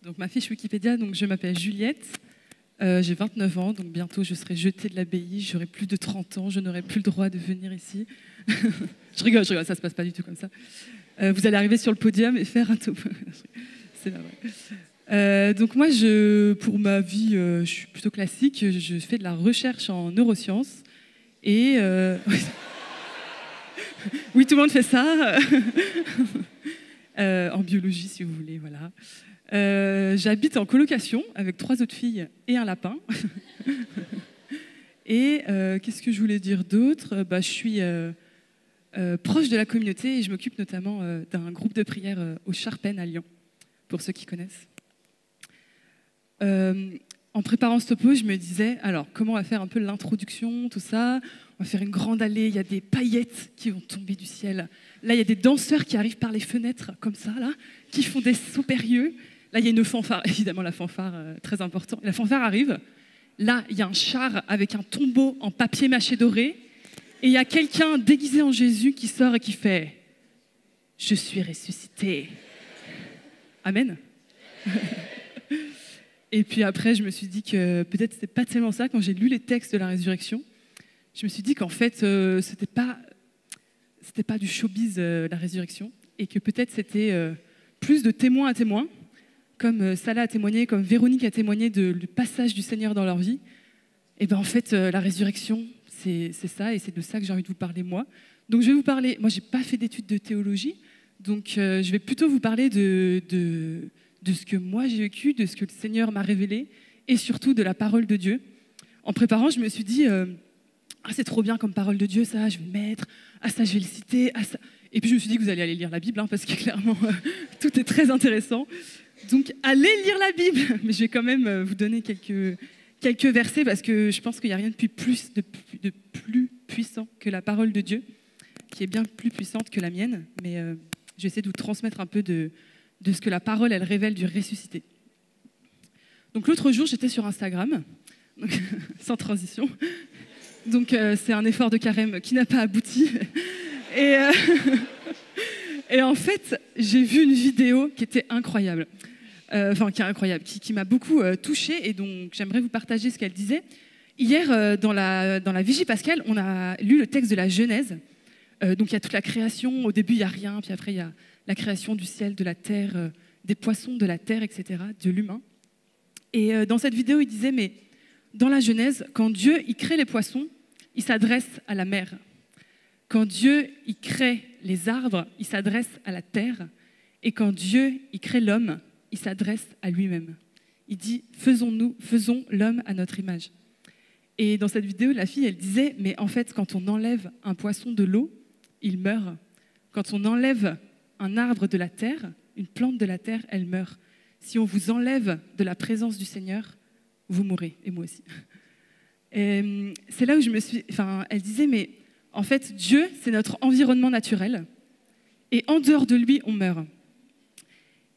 Donc ma fiche Wikipédia, donc je m'appelle Juliette, j'ai 29 ans, donc bientôt je serai jetée de l'abbaye, j'aurai plus de 30 ans, je n'aurai plus le droit de venir ici. Je rigole, ça se passe pas du tout comme ça. Vous allez arriver sur le podium et faire un topo. C'est pas vrai. Donc moi, pour ma vie, je suis plutôt classique, je fais de la recherche en neurosciences et... Oui, tout le monde fait ça. En biologie, si vous voulez, voilà. J'habite en colocation avec 3 autres filles et un lapin. Et qu'est-ce que je voulais dire d'autre ? Je suis proche de la communauté et je m'occupe notamment d'un groupe de prière au Charpennes à Lyon, pour ceux qui connaissent. En préparant ce topo, je me disais, alors, comment on va faire un peu l'introduction, tout ça ? On va faire une grande allée, il y a des paillettes qui vont tomber du ciel. Là, il y a des danseurs qui arrivent par les fenêtres, comme ça, là, qui font des sauts périlleux. Là, il y a une fanfare, évidemment, la fanfare, très important. La fanfare arrive. Là, il y a un char avec un tombeau en papier mâché doré. Et il y a quelqu'un déguisé en Jésus qui sort et qui fait « Je suis ressuscité ». Amen. Et puis après, je me suis dit que peut-être c'était pas tellement ça. Quand j'ai lu les textes de la résurrection, je me suis dit qu'en fait, c'était pas du showbiz, la résurrection, et que peut-être c'était plus de témoin à témoin, comme Salah a témoigné, comme Véronique a témoigné du passage du Seigneur dans leur vie. Et bien en fait, la résurrection, c'est ça, et c'est de ça que j'ai envie de vous parler moi. Donc je vais vous parler, moi j'ai pas fait d'études de théologie, donc je vais plutôt vous parler de ce que moi j'ai vécu, de ce que le Seigneur m'a révélé, et surtout de la parole de Dieu. En préparant, je me suis dit... Ah, c'est trop bien comme parole de Dieu, ça, je vais le mettre. Ah, ça, je vais le citer. Ah, ça... Et puis, je me suis dit que vous allez aller lire la Bible, hein, parce que clairement, tout est très intéressant. Donc, allez lire la Bible. Mais je vais quand même vous donner quelques versets, parce que je pense qu'il n'y a rien de plus puissant que la parole de Dieu, qui est bien plus puissante que la mienne. Mais je vais essayer de vous transmettre un peu de ce que la parole, elle révèle du ressuscité. Donc, l'autre jour, j'étais sur Instagram, donc, sans transition. Donc, c'est un effort de carême qui n'a pas abouti. Et en fait, j'ai vu une vidéo qui était incroyable. Qui m'a beaucoup touchée, et donc j'aimerais vous partager ce qu'elle disait. Hier, dans la Vigie pascale, on a lu le texte de la Genèse. Donc, il y a toute la création. Au début, il n'y a rien. Puis après, il y a la création du ciel, de la terre, des poissons, de la terre, etc., de l'humain. Et dans cette vidéo, il disait, mais dans la Genèse, quand Dieu il crée les poissons, il s'adresse à la mer. Quand Dieu il crée les arbres, il s'adresse à la terre. Et quand Dieu il crée l'homme, il s'adresse à lui-même. Il dit « faisons l'homme à notre image ». Et dans cette vidéo, la fille, elle disait « mais en fait, quand on enlève un poisson de l'eau, il meurt. Quand on enlève un arbre de la terre, une plante de la terre, elle meurt. Si on vous enlève de la présence du Seigneur, vous mourrez, et moi aussi. » Et c'est là où elle disait, mais en fait, Dieu, c'est notre environnement naturel, et en dehors de lui, on meurt.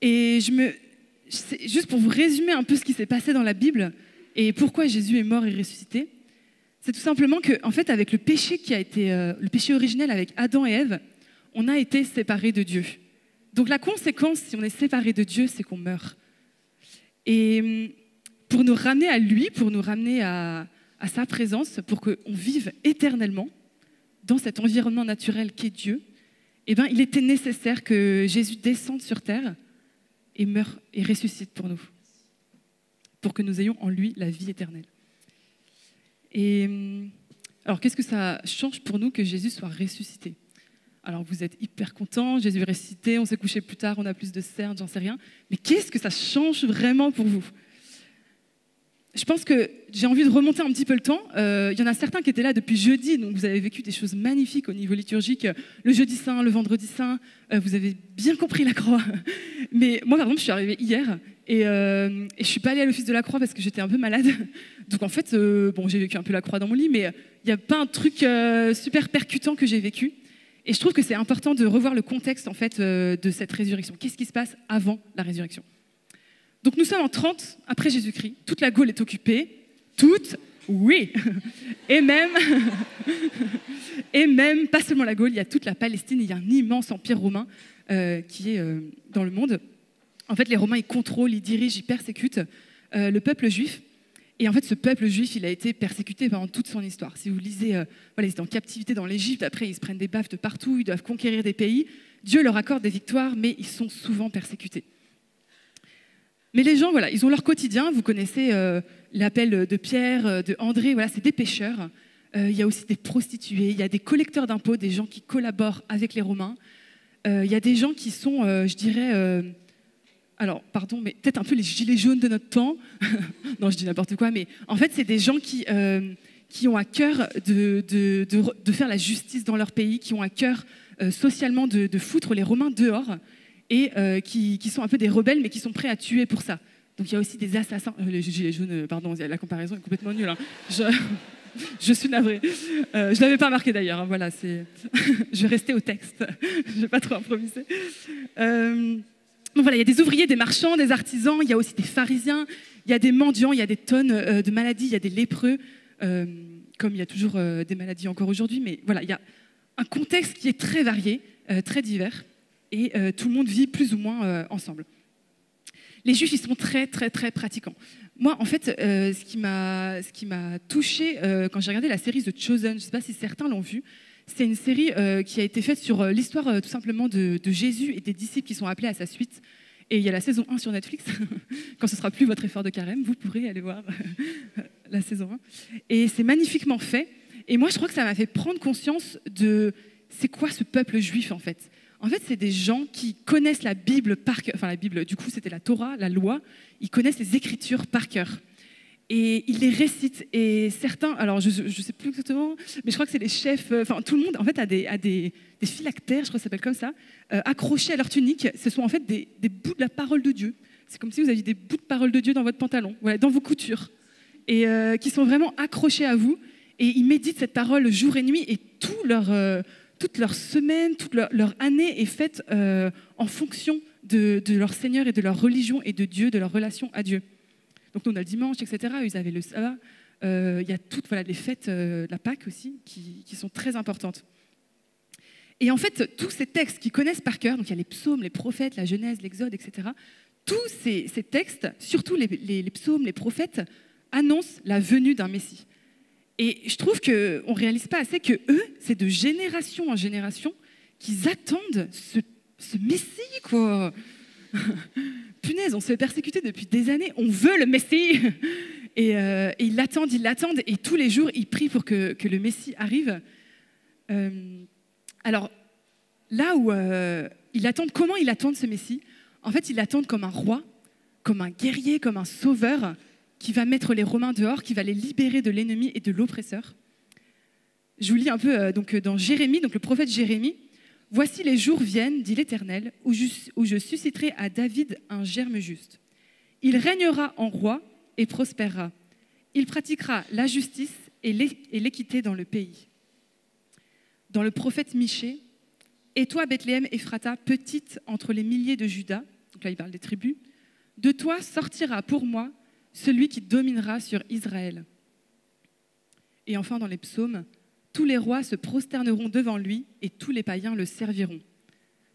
Et juste pour vous résumer un peu ce qui s'est passé dans la Bible, et pourquoi Jésus est mort et ressuscité, c'est tout simplement que, en fait, avec le péché qui a été, le péché originel avec Adam et Ève, on a été séparés de Dieu. Donc la conséquence, si on est séparés de Dieu, c'est qu'on meurt. Et pour nous ramener à lui, pour nous ramener à sa présence, pour qu'on vive éternellement dans cet environnement naturel qu'est Dieu, eh bien, il était nécessaire que Jésus descende sur terre et meure et ressuscite pour nous, pour que nous ayons en lui la vie éternelle. Et alors, qu'est-ce que ça change pour nous que Jésus soit ressuscité ? Alors, vous êtes hyper contents, Jésus est ressuscité, on s'est couché plus tard, on a plus de cernes, j'en sais rien. Mais qu'est-ce que ça change vraiment pour vous ? Je pense que j'ai envie de remonter un petit peu le temps. Il y en a certains qui étaient là depuis jeudi, donc vous avez vécu des choses magnifiques au niveau liturgique. Le jeudi saint, le vendredi saint, vous avez bien compris la croix. Mais moi, par exemple, je suis arrivée hier et je ne suis pas allée à l'office de la croix parce que j'étais un peu malade. Donc en fait, j'ai vécu un peu la croix dans mon lit, mais il n'y a pas un truc super percutant que j'ai vécu. Et je trouve que c'est important de revoir le contexte en fait, de cette résurrection. Qu'est-ce qui se passe avant la résurrection ? Donc nous sommes en 30 après Jésus-Christ, toute la Gaule est occupée, toute, oui, et même, pas seulement la Gaule, il y a toute la Palestine, il y a un immense empire romain qui est dans le monde. En fait, les Romains, ils contrôlent, ils dirigent, ils persécutent le peuple juif. Et en fait, ce peuple juif, il a été persécuté pendant toute son histoire. Si vous lisez, voilà, ils étaient en captivité dans l'Égypte, après ils se prennent des baffes de partout, ils doivent conquérir des pays. Dieu leur accorde des victoires, mais ils sont souvent persécutés. Mais les gens, voilà, ils ont leur quotidien. Vous connaissez l'appel de Pierre, de André, voilà, c'est des pêcheurs. Il y a aussi des prostituées, il y a des collecteurs d'impôts, des gens qui collaborent avec les Romains. Il y a des gens qui sont, je dirais... alors, pardon, mais peut-être un peu les gilets jaunes de notre temps. Non, je dis n'importe quoi, mais en fait, c'est des gens qui ont à cœur de faire la justice dans leur pays, qui ont à cœur socialement de foutre les Romains dehors, et qui sont un peu des rebelles, mais qui sont prêts à tuer pour ça. Donc, il y a aussi des assassins. Les gilets jaunes, pardon, la comparaison est complètement nulle. Hein. Je suis navrée. Je ne l'avais pas marqué d'ailleurs. Hein, voilà, je vais rester au texte. Je ne vais pas trop improviser. Donc voilà, il y a des ouvriers, des marchands, des artisans, il y a aussi des pharisiens, il y a des mendiants, il y a des tonnes de maladies, il y a des lépreux, comme il y a toujours des maladies encore aujourd'hui. Mais voilà, il y a un contexte qui est très varié, très divers, et tout le monde vit plus ou moins ensemble. Les Juifs, ils sont très, très, très pratiquants. Moi, en fait, ce qui m'a touchée quand j'ai regardé la série The Chosen, je ne sais pas si certains l'ont vue, c'est une série qui a été faite sur l'histoire tout simplement de Jésus et des disciples qui sont appelés à sa suite. Et il y a la saison 1 sur Netflix. Quand ce sera plus votre effort de carême, vous pourrez aller voir la saison 1. Et c'est magnifiquement fait. Et moi, je crois que ça m'a fait prendre conscience de c'est quoi ce peuple juif, en fait. En fait, c'est des gens qui connaissent la Bible par cœur. Enfin, la Bible, du coup, c'était la Torah, la loi. Ils connaissent les Écritures par cœur. Et ils les récitent. Et certains, alors je ne sais plus exactement, mais je crois que c'est les chefs, enfin tout le monde en fait a des phylactères, je crois que ça s'appelle comme ça, accrochés à leur tunique. Ce sont en fait des bouts de la parole de Dieu. C'est comme si vous aviez des bouts de parole de Dieu dans votre pantalon, voilà, dans vos coutures. Et qui sont vraiment accrochés à vous. Et ils méditent cette parole jour et nuit. Et toute leur semaine, toute leur année est faite en fonction de leur Seigneur et de leur religion et de Dieu, de leur relation à Dieu. Donc nous, on a le dimanche, etc. Ils avaient le sabbat. Il y a toutes les fêtes, la Pâque aussi, qui sont très importantes. Et en fait, tous ces textes qu'ils connaissent par cœur, donc il y a les psaumes, les prophètes, la Genèse, l'Exode, etc. Tous ces textes, surtout les psaumes, les prophètes, annoncent la venue d'un Messie. Et je trouve qu'on ne réalise pas assez que eux, c'est de génération en génération qu'ils attendent ce Messie, quoi. Punaise, on se fait persécuter depuis des années, on veut le Messie. Et ils l'attendent, et tous les jours, ils prient pour que le Messie arrive. Alors, là où ils attendent, comment ils attendent ce Messie? En fait, ils l'attendent comme un roi, comme un guerrier, comme un sauveur, qui va mettre les Romains dehors, qui va les libérer de l'ennemi et de l'oppresseur. Je vous lis un peu donc, dans Jérémie, donc le prophète Jérémie. « Voici les jours viennent, dit l'Éternel, où je susciterai à David un germe juste. Il régnera en roi et prospérera. Il pratiquera la justice et l'équité dans le pays. » Dans le prophète Michée, « Et toi, Bethléem Ephrata, petite entre les milliers de Juda, » donc là il parle des tribus, « de toi sortira pour moi celui qui dominera sur Israël. » Et enfin dans les psaumes, « Tous les rois se prosterneront devant lui et tous les païens le serviront. »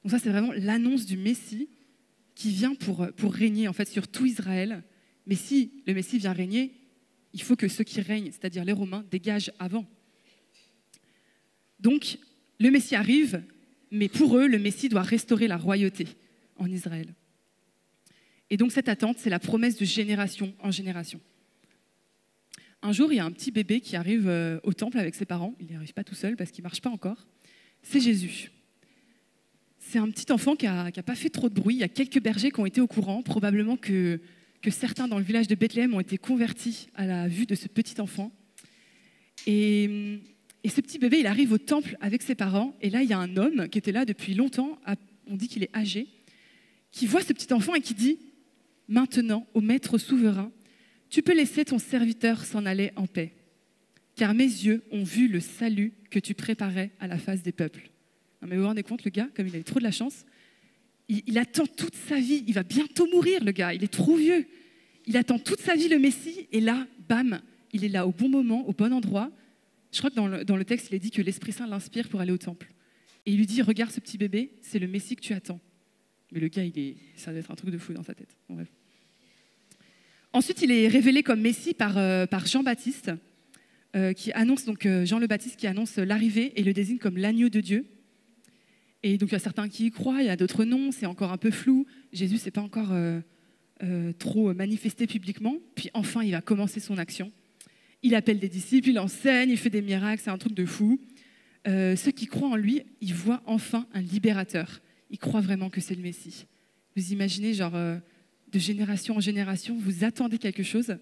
Donc ça c'est vraiment l'annonce du Messie qui vient pour régner en fait sur tout Israël. Mais si le Messie vient régner, il faut que ceux qui règnent, c'est-à-dire les Romains, dégagent avant. Donc le Messie arrive, mais pour eux, le Messie doit restaurer la royauté en Israël. Et donc cette attente, c'est la promesse de génération en génération. Un jour, il y a un petit bébé qui arrive au temple avec ses parents. Il n'y arrive pas tout seul parce qu'il ne marche pas encore. C'est Jésus. C'est un petit enfant qui n'a pas fait trop de bruit. Il y a quelques bergers qui ont été au courant. Probablement que certains dans le village de Bethléem ont été convertis à la vue de ce petit enfant. Et ce petit bébé, il arrive au temple avec ses parents. Et là, il y a un homme qui était là depuis longtemps. On dit qu'il est âgé. Qui voit ce petit enfant et qui dit « Maintenant, ô maître souverain, tu peux laisser ton serviteur s'en aller en paix, car mes yeux ont vu le salut que tu préparais à la face des peuples. » Non, mais vous vous rendez compte, le gars, comme il a eu trop de la chance, il attend toute sa vie, il va bientôt mourir, le gars, il est trop vieux. Il attend toute sa vie le Messie, et là, bam, il est là au bon moment, au bon endroit. Je crois que dans le texte, il est dit que l'Esprit Saint l'inspire pour aller au temple. Et il lui dit, regarde ce petit bébé, c'est le Messie que tu attends. Mais le gars, ça doit être un truc de fou dans sa tête. Bon, bref. Ensuite, il est révélé comme Messie par Jean-Baptiste, qui annonce, donc Jean le Baptiste, qui annonce l'arrivée et le désigne comme l'agneau de Dieu. Et donc, il y a certains qui y croient, il y a d'autres non, c'est encore un peu flou. Jésus, c'est pas encore trop manifesté publiquement. Puis enfin, il va commencer son action. Il appelle des disciples, il enseigne, il fait des miracles, c'est un truc de fou. Ceux qui croient en lui, ils voient enfin un libérateur. Ils croient vraiment que c'est le Messie. Vous imaginez, genre, de génération en génération, vous attendez quelque chose,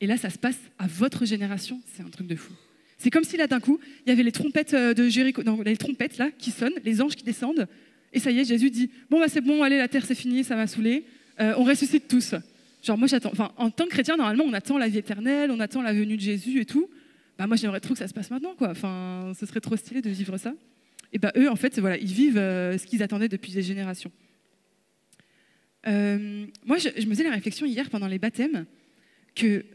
et là, ça se passe à votre génération, c'est un truc de fou. C'est comme si là, d'un coup, il y avait les trompettes de Jéricho, non, les trompettes là qui sonnent, les anges qui descendent, et ça y est, Jésus dit « Bon, bah, c'est bon, allez, la terre, c'est fini, ça m'a saoulé, on ressuscite tous. » Genre, moi, j'attends. Enfin, en tant que chrétien, normalement, on attend la vie éternelle, on attend la venue de Jésus et tout. Bah, moi, j'aimerais trop que ça se passe maintenant, quoi. Enfin, ce serait trop stylé de vivre ça. Et bah, eux, en fait, voilà, ils vivent ce qu'ils attendaient depuis des générations. Moi, je me faisais la réflexion hier pendant les baptêmes que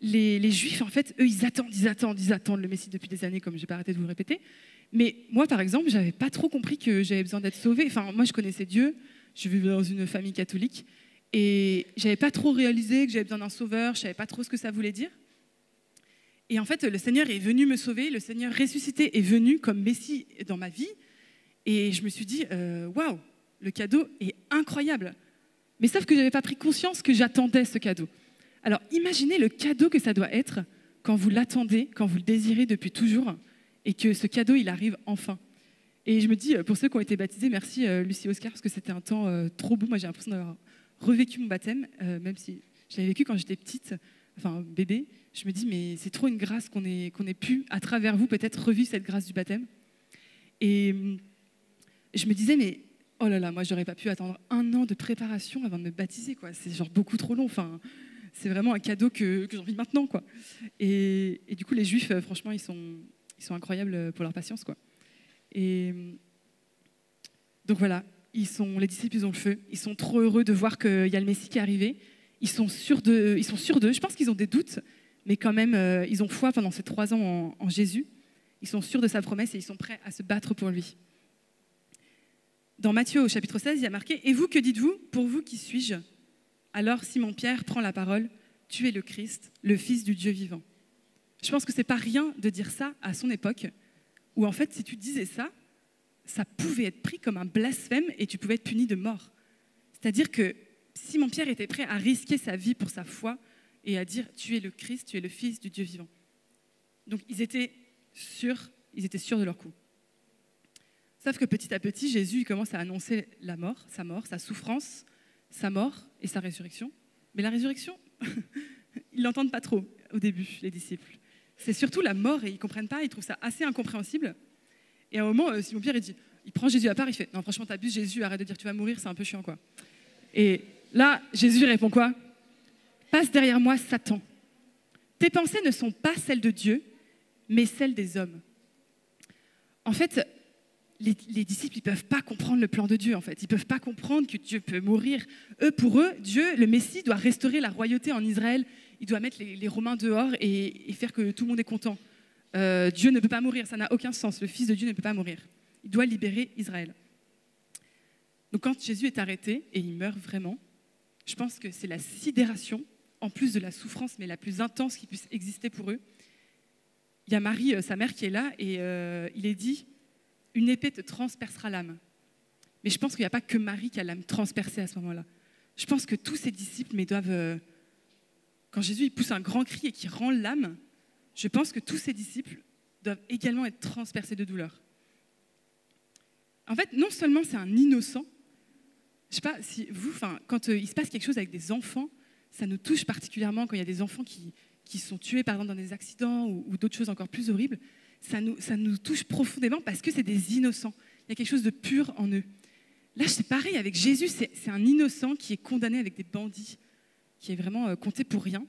les Juifs, en fait, eux, ils attendent le Messie depuis des années, comme je n'ai pas arrêté de vous le répéter. Mais moi, par exemple, je n'avais pas trop compris que j'avais besoin d'être sauvée. Enfin, moi, je connaissais Dieu, je vivais dans une famille catholique. Et j'avais pas trop réalisé que j'avais besoin d'un sauveur, je savais pas trop ce que ça voulait dire. Et en fait, le Seigneur est venu me sauver, le Seigneur ressuscité est venu comme Messie dans ma vie. Et je me suis dit, waouh, le cadeau est incroyable. Mais sauf que j'avais pas pris conscience que j'attendais ce cadeau. Alors imaginez le cadeau que ça doit être quand vous l'attendez, quand vous le désirez depuis toujours, et que ce cadeau, il arrive enfin. Et je me dis, pour ceux qui ont été baptisés, merci Lucie Oscar, parce que c'était un temps trop beau. Moi, j'ai l'impression d'avoir revécu mon baptême, même si je l'avais vécu quand j'étais petite, enfin bébé. Je me dis, mais c'est trop une grâce qu'on ait pu, à travers vous, peut-être revivre cette grâce du baptême. Et je me disais, mais oh là là, moi, j'aurais pas pu attendre 1 an de préparation avant de me baptiser, quoi. C'est genre beaucoup trop long. Enfin, c'est vraiment un cadeau que j'ai envie maintenant, quoi. Et du coup, les Juifs, franchement, ils sont incroyables pour leur patience, quoi. Et donc voilà. Les disciples, ils ont le feu. Ils sont trop heureux de voir qu'il y a le Messie qui est arrivé. Ils sont sûrs d'eux. Je pense qu'ils ont des doutes, mais quand même, ils ont foi pendant ces 3 ans en Jésus. Ils sont sûrs de sa promesse et ils sont prêts à se battre pour lui. Dans Matthieu, au chapitre 16, il y a marqué « Et vous, que dites-vous? Pour vous, qui suis-je » Alors Simon-Pierre prend la parole « Tu es le Christ, le Fils du Dieu vivant. » Je pense que c'est pas rien de dire ça à son époque, où en fait, si tu disais ça, ça pouvait être pris comme un blasphème et tu pouvais être puni de mort. C'est-à-dire que Simon-Pierre était prêt à risquer sa vie pour sa foi et à dire « Tu es le Christ, tu es le Fils du Dieu vivant. » Donc ils étaient sûrs de leur coup. Sauf que petit à petit, Jésus il commence à annoncer sa mort, sa souffrance, sa mort et sa résurrection. Mais la résurrection, ils l'entendent pas trop au début, les disciples. C'est surtout la mort et ils comprennent pas, ils trouvent ça assez incompréhensible. Et à un moment, Simon-Pierre, il prend Jésus à part, il fait « Non, franchement, t'abuses, Jésus, arrête de dire tu vas mourir, c'est un peu chiant, quoi. » Et là, Jésus répond quoi? « Passe derrière moi, Satan. Tes pensées ne sont pas celles de Dieu, mais celles des hommes. » En fait, les disciples, ils ne peuvent pas comprendre le plan de Dieu, en fait. Ils ne peuvent pas comprendre que Dieu peut mourir. Pour eux, Dieu, le Messie, doit restaurer la royauté en Israël. Il doit mettre les Romains dehors et faire que tout le monde est content. Dieu ne peut pas mourir, ça n'a aucun sens. Le Fils de Dieu ne peut pas mourir. Il doit libérer Israël. Donc quand Jésus est arrêté et il meurt vraiment, je pense que c'est la sidération, en plus de la souffrance, mais la plus intense qui puisse exister pour eux. Il y a Marie, sa mère, qui est là et il est dit « Une épée te transpercera l'âme ». Mais je pense qu'il n'y a pas que Marie qui a l'âme transpercée à ce moment-là. Je pense que tous ses disciples, mais doivent... quand Jésus il pousse un grand cri et qu'il rend l'âme, je pense que tous ses disciples doivent également être transpercés de douleur. En fait, non seulement c'est un innocent, je ne sais pas si vous, quand il se passe quelque chose avec des enfants, ça nous touche particulièrement quand il y a des enfants qui sont tués par exemple dans des accidents ou d'autres choses encore plus horribles, ça nous touche profondément parce que c'est des innocents. Il y a quelque chose de pur en eux. Là, c'est pareil avec Jésus, c'est un innocent qui est condamné avec des bandits, qui est vraiment compté pour rien.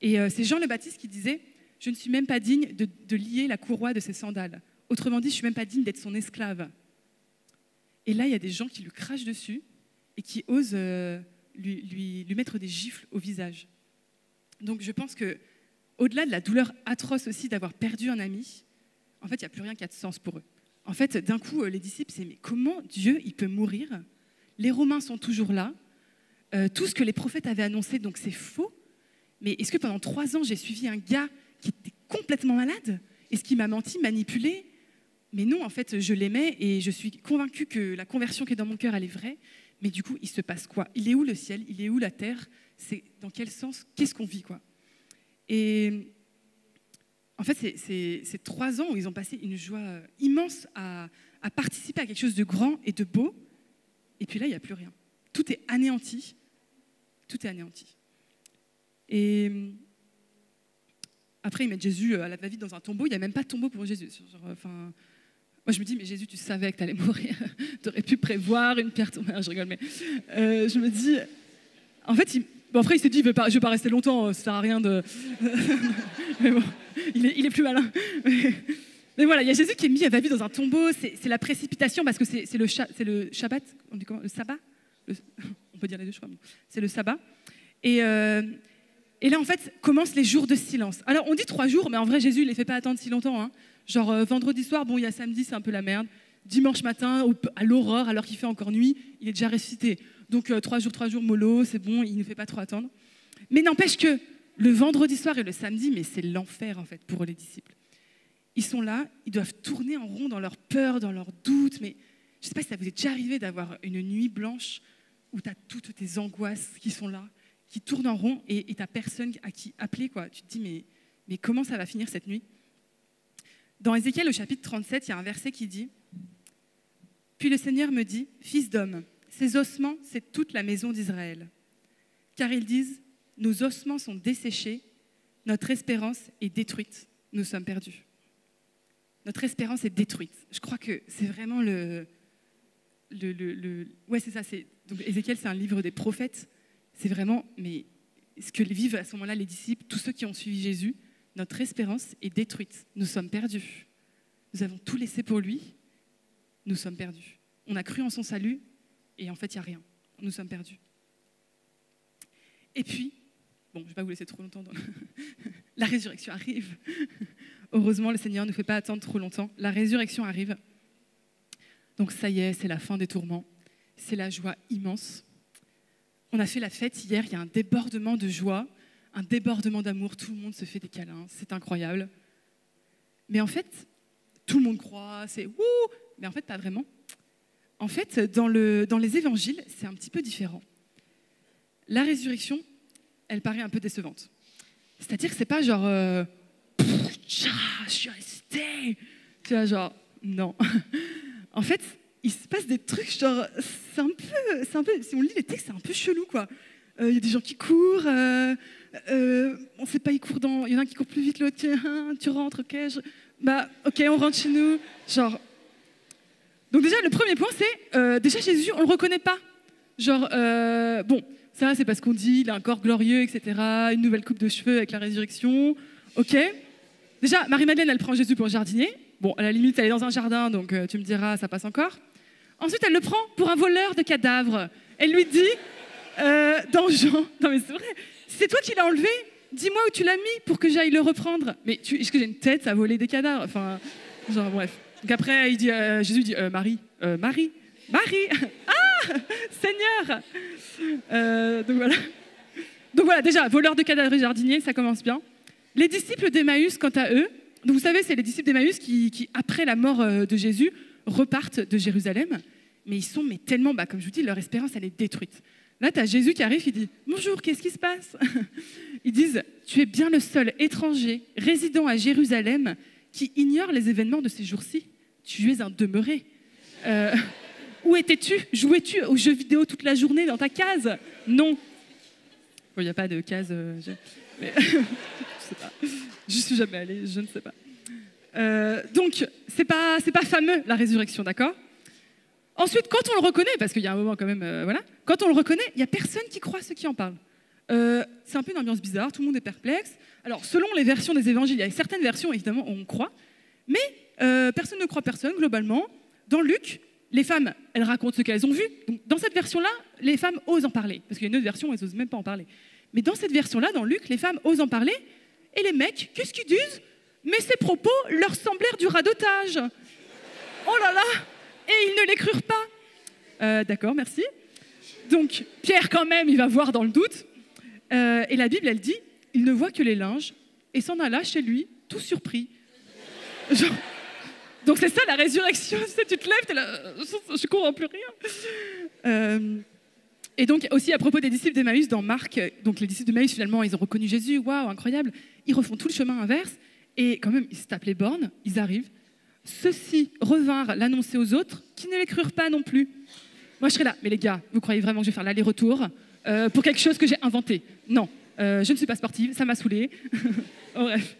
Et c'est Jean le Baptiste qui disait « Je ne suis même pas digne de lier la courroie de ses sandales. Autrement dit, je ne suis même pas digne d'être son esclave. » Et là, il y a des gens qui lui crachent dessus et qui osent lui mettre des gifles au visage. Donc je pense qu'au-delà de la douleur atroce aussi d'avoir perdu un ami, en fait, il n'y a plus rien qui a de sens pour eux. En fait, d'un coup, les disciples, c'est « Mais comment Dieu, il peut mourir, Les Romains sont toujours là. Tout ce que les prophètes avaient annoncé, donc c'est faux. Mais est-ce que pendant 3 ans, j'ai suivi un gars qui était complètement malade? Est-ce qu'il m'a menti, manipulé? Mais non, en fait, je l'aimais et je suis convaincue que la conversion qui est dans mon cœur, elle est vraie. Mais du coup, il se passe quoi? Il est où le ciel? Il est où la terre? C'est dans quel sens? Qu'est-ce qu'on vit, quoi? Et en fait, c'est 3 ans où ils ont passé une joie immense à participer à quelque chose de grand et de beau. Et puis là, il n'y a plus rien. Tout est anéanti. Tout est anéanti. Et après, ils mettent Jésus à la va-vite dans un tombeau. Il n'y a même pas de tombeau pour Jésus. Moi, je me dis, mais Jésus, tu savais que tu allais mourir. Tu aurais pu prévoir une pierre tombée. Je rigole, mais je me dis... En fait, après, il s'est dit, je ne vais pas rester longtemps, ça ne sert à rien de... Mais bon, il est plus malin. Mais voilà, il y a Jésus qui est mis à va-vite dans un tombeau. C'est la précipitation, parce que c'est le Shabbat, on dit comment? Le sabbat. On peut dire les deux, je crois. C'est le sabbat. Et là, en fait, commencent les jours de silence. Alors, on dit 3 jours, mais en vrai, Jésus, il ne les fait pas attendre si longtemps. Hein. Genre, vendredi soir, bon, il y a samedi, c'est un peu la merde. Dimanche matin, à l'aurore, alors qu'il fait encore nuit, il est déjà ressuscité. Donc, 3 jours, mollo, c'est bon, il ne fait pas trop attendre. Mais n'empêche que le vendredi soir et le samedi, mais c'est l'enfer, en fait, pour les disciples. Ils sont là, ils doivent tourner en rond dans leur peur, dans leurs doutes. Mais je ne sais pas si ça vous est déjà arrivé d'avoir une nuit blanche où tu as toutes tes angoisses qui sont là, qui tournent en rond, et tu n'as personne à qui appeler, quoi. Tu te dis, mais comment ça va finir cette nuit? Dans Ézéchiel, au chapitre 37, il y a un verset qui dit « Puis le Seigneur me dit, fils d'homme, ces ossements, c'est toute la maison d'Israël. Car ils disent, nos ossements sont desséchés, notre espérance est détruite, nous sommes perdus. » Notre espérance est détruite. Je crois que c'est vraiment ouais, c'est ça. Donc Ézéchiel, c'est un livre des prophètes. C'est vraiment, mais ce que vivent à ce moment-là les disciples, tous ceux qui ont suivi Jésus, notre espérance est détruite. Nous sommes perdus. Nous avons tout laissé pour lui. Nous sommes perdus. On a cru en son salut et en fait, il n'y a rien. Nous sommes perdus. Et puis, bon, je ne vais pas vous laisser trop longtemps. La résurrection arrive. Heureusement, le Seigneur ne nous fait pas attendre trop longtemps. La résurrection arrive. Donc ça y est, c'est la fin des tourments. C'est la joie immense. On a fait la fête hier, il y a un débordement de joie, un débordement d'amour, tout le monde se fait des câlins, c'est incroyable. Mais en fait, tout le monde croit, c'est wouh, mais en fait, pas vraiment. En fait, dans les évangiles, c'est un petit peu différent. La résurrection, elle paraît un peu décevante. C'est-à-dire que c'est pas genre je suis resté. Tu vois, genre, non. En fait, il se passe des trucs, genre, c'est un peu, si on lit les textes, c'est un peu chelou, quoi. Il y a des gens qui courent, on ne sait pas, il y en a un qui court plus vite, l'autre, tu rentres, ok, ok, on rentre chez nous, genre. Donc déjà, le premier point, c'est, déjà Jésus, on ne le reconnaît pas. Genre, bon, ça, c'est parce qu'on dit, il a un corps glorieux, etc., une nouvelle coupe de cheveux avec la résurrection, ok. Déjà, Marie-Madeleine, elle prend Jésus pour jardinier. Bon, à la limite, elle est dans un jardin, donc tu me diras, ça passe encore. Ensuite, elle le prend pour un voleur de cadavres. Elle lui dit, dans Jean, non mais c'est vrai, c'est toi qui l'as enlevé, dis-moi où tu l'as mis pour que j'aille le reprendre. Mais est-ce que j'ai une tête à voler des cadavres? Enfin, genre, bref. Donc après, Jésus dit, Marie, Marie, ah, Seigneur. Donc voilà, déjà, voleur de cadavres et jardinier, ça commence bien. Les disciples d'Emmaüs, quant à eux, donc vous savez, c'est les disciples d'Emmaüs qui, après la mort de Jésus, repartent de Jérusalem. Mais ils sont tellement, comme je vous dis, leur espérance, elle est détruite. Là, tu as Jésus qui arrive, qui dit « Bonjour, qu'est-ce qui se passe ?» Ils disent « Tu es bien le seul étranger résidant à Jérusalem qui ignore les événements de ces jours-ci. Tu es un demeuré. Où étais-tu? Jouais-tu aux jeux vidéo toute la journée dans ta case? Non. » Bon, il n'y a pas de case... mais je sais pas. Je suis jamais allée, je ne sais pas. Donc, c'est pas fameux, la résurrection, d'accord? Ensuite, quand on le reconnaît, parce qu'il y a un moment quand même, voilà, quand on le reconnaît, il n'y a personne qui croit ceux qui en parlent. C'est un peu une ambiance bizarre, tout le monde est perplexe. Alors, selon les versions des évangiles, il y a certaines versions, évidemment, où on croit, mais personne ne croit personne, globalement. Dans Luc, les femmes, elles racontent ce qu'elles ont vu. Donc, dans cette version-là, les femmes osent en parler, parce qu'il y a une autre version où elles n'osent même pas en parler. Mais dans cette version-là, dans Luc, les femmes osent en parler, et les mecs, qu'est-ce qu'ils disent? Mais ces propos leur semblèrent du radotage. Oh là là! Et ils ne les crurent pas. D'accord, merci. Donc, Pierre, quand même, il va voir dans le doute. Et la Bible, elle dit, il ne voit que les linges et s'en alla chez lui, tout surpris. Genre, donc c'est ça la résurrection, tu te lèves, t'es là, je comprends plus rien. Et donc aussi à propos des disciples d'Emmaüs dans Marc, donc les disciples d'Emmaüs finalement ils ont reconnu Jésus, waouh incroyable, ils refont tout le chemin inverse et quand même ils se tapent les bornes, ils arrivent. Ceux-ci revinrent l'annoncer aux autres qui ne les crurent pas non plus. Moi je serais là, mais les gars, vous croyez vraiment que je vais faire l'aller-retour pour quelque chose que j'ai inventé? Non, je ne suis pas sportive, ça m'a saoulée. Bref.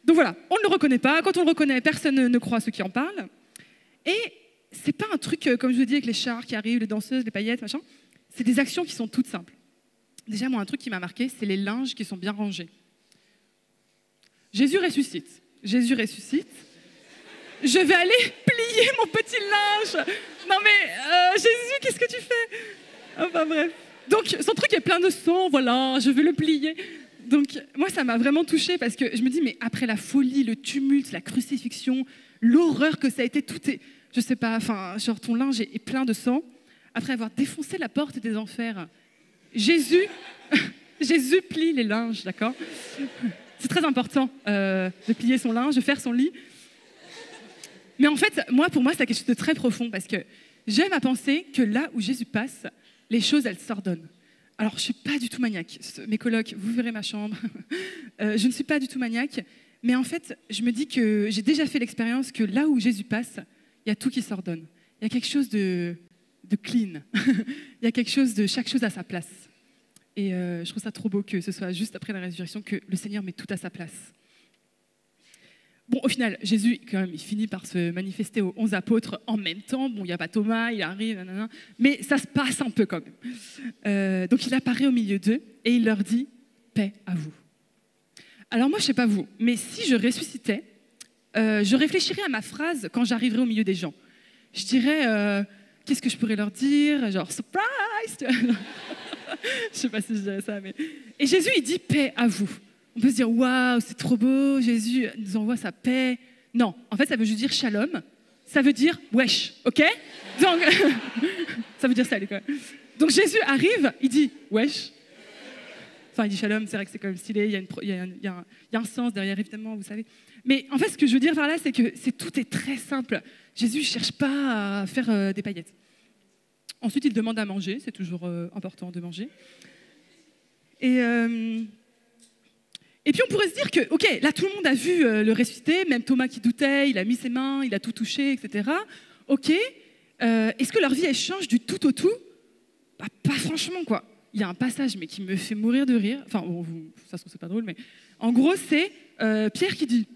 Donc voilà, on ne le reconnaît pas. Quand on le reconnaît, personne ne croit à ceux qui en parlent. Et c'est pas un truc, comme je vous dis, avec les chars qui arrivent, les danseuses, les paillettes, machin. C'est des actions qui sont toutes simples. Déjà, moi, un truc qui m'a marqué, c'est les linges qui sont bien rangés. Jésus ressuscite. Jésus ressuscite. Je vais aller plier mon petit linge. Non mais, Jésus, qu'est-ce que tu fais? Enfin bref. Donc, son truc est plein de sang, voilà, je vais le plier. Donc, moi, ça m'a vraiment touchée parce que je me dis, mais après la folie, le tumulte, la crucifixion, l'horreur que ça a été, tout est, je sais pas, enfin, genre ton linge est plein de sang. Après avoir défoncé la porte des enfers, Jésus plie les linges, d'accord? C'est très important de plier son linge, de faire son lit. Mais en fait, pour moi, c'est quelque chose de très profond parce que j'aime à penser que là où Jésus passe, les choses, elles s'ordonnent. Alors, je ne suis pas du tout maniaque. Mes colocs, vous verrez ma chambre. Je ne suis pas du tout maniaque. Mais en fait, je me dis que j'ai déjà fait l'expérience que là où Jésus passe, il y a tout qui s'ordonne. Il y a quelque chose de clean. Il y a quelque chose de chaque chose à sa place. Et je trouve ça trop beau que ce soit juste après la résurrection que le Seigneur met tout à sa place. Bon, au final, Jésus, quand même, il finit par se manifester aux 11 apôtres en même temps. Bon, il n'y a pas Thomas, il arrive, nanana, mais ça se passe un peu quand même. Donc, il apparaît au milieu d'eux et il leur dit « Paix à vous ». Alors moi, je ne sais pas vous, mais si je ressuscitais, je réfléchirais à ma phrase quand j'arriverais au milieu des gens. Je dirais qu'est-ce que je pourrais leur dire? Genre « Surprise !» Je ne sais pas si je dirais ça, mais... Et Jésus, il dit « Paix à vous ». On peut se dire, waouh, c'est trop beau, Jésus nous envoie sa paix. Non, en fait, ça veut juste dire shalom. Ça veut dire wesh, ok? Donc, ça veut dire salut quand même. Donc Jésus arrive, il dit wesh. Enfin, il dit shalom, c'est vrai que c'est quand même stylé, il y a un sens derrière, évidemment, vous savez. Mais en fait, ce que je veux dire par là, c'est que tout est très simple. Jésus ne cherche pas à faire des paillettes. Ensuite, il demande à manger, c'est toujours important de manger. Et puis on pourrait se dire que, ok, là tout le monde a vu le ressuscité, même Thomas qui doutait, il a mis ses mains, il a tout touché, etc. Ok, est-ce que leur vie elle change du tout au tout? Bah, pas franchement quoi. Il y a un passage mais qui me fait mourir de rire. Enfin, ça se trouve c'est pas drôle, mais en gros c'est Pierre qui dit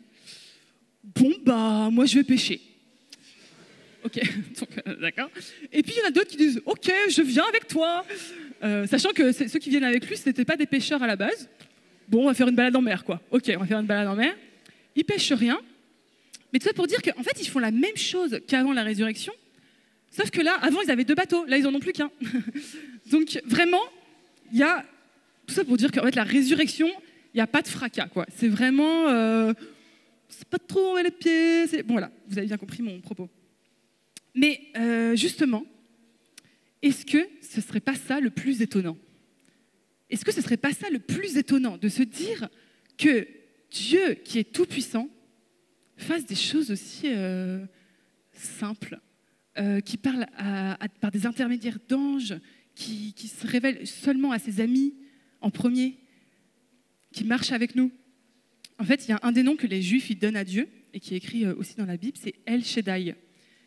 bon bah moi je vais pêcher. Ok, donc d'accord. Et puis il y en a d'autres qui disent ok, je viens avec toi, sachant que ceux qui viennent avec lui ce n'étaient pas des pêcheurs à la base. Bon, on va faire une balade en mer, quoi. Ok, on va faire une balade en mer. Ils pêchent rien. Mais tout ça pour dire qu'en fait, ils font la même chose qu'avant la résurrection. Sauf que là, avant, ils avaient 2 bateaux. Là, ils en ont plus qu'un. Donc, vraiment, il y a... Tout ça pour dire qu'en fait, la résurrection, il n'y a pas de fracas, quoi. C'est vraiment... c'est pas trop où met les pieds. Bon, voilà, vous avez bien compris mon propos. Mais, justement, est-ce que ce ne serait pas ça le plus étonnant ? Est-ce que ce ne serait pas ça le plus étonnant, de se dire que Dieu, qui est tout-puissant, fasse des choses aussi simples, qui parle par des intermédiaires d'anges, qui se révèle seulement à ses amis en premier, qui marche avec nous? En fait, il y a un des noms que les Juifs ils donnent à Dieu, et qui est écrit aussi dans la Bible, c'est El Shaddai.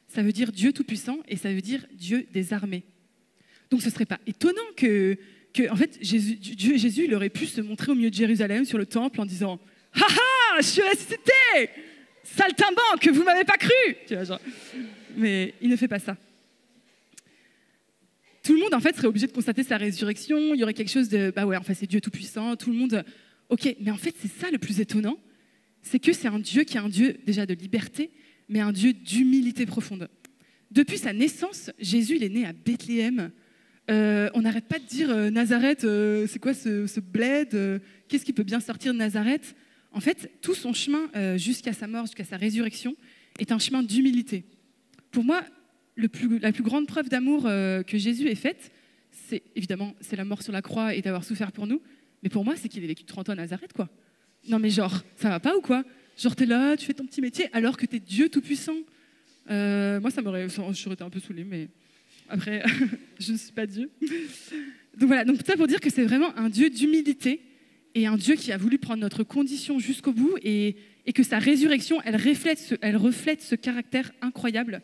Ça veut dire Dieu tout-puissant, et ça veut dire Dieu des armées. Donc ce ne serait pas étonnant que en fait, Jésus, il aurait pu se montrer au milieu de Jérusalem, sur le temple, en disant « Ha ha, je suis ressuscité! Saltimbanque, vous ne m'avez pas cru !» Tu vois, genre. Mais il ne fait pas ça. Tout le monde, en fait, serait obligé de constater sa résurrection. Il y aurait quelque chose de « Bah ouais, en fait, c'est Dieu tout-puissant. » Tout le monde... Ok, mais en fait, c'est ça le plus étonnant. C'est que c'est un Dieu qui est un Dieu déjà de liberté, mais un Dieu d'humilité profonde. Depuis sa naissance, Jésus, il est né à Bethléem. On n'arrête pas de dire Nazareth, c'est quoi ce bled, qu'est-ce qui peut bien sortir de Nazareth? En fait, tout son chemin jusqu'à sa mort, jusqu'à sa résurrection, est un chemin d'humilité. Pour moi, la plus grande preuve d'amour que Jésus ait faite, c'est évidemment c'est la mort sur la croix et d'avoir souffert pour nous. Mais pour moi, c'est qu'il ait vécu 30 ans à Nazareth, quoi. Non mais genre, ça va pas ou quoi? Genre t'es là, tu fais ton petit métier alors que t'es Dieu tout-puissant. Moi, j'aurais été un peu saoulée, mais après, je ne suis pas Dieu. Donc voilà, donc ça pour dire que c'est vraiment un Dieu d'humilité et un Dieu qui a voulu prendre notre condition jusqu'au bout et que sa résurrection, elle reflète ce caractère incroyable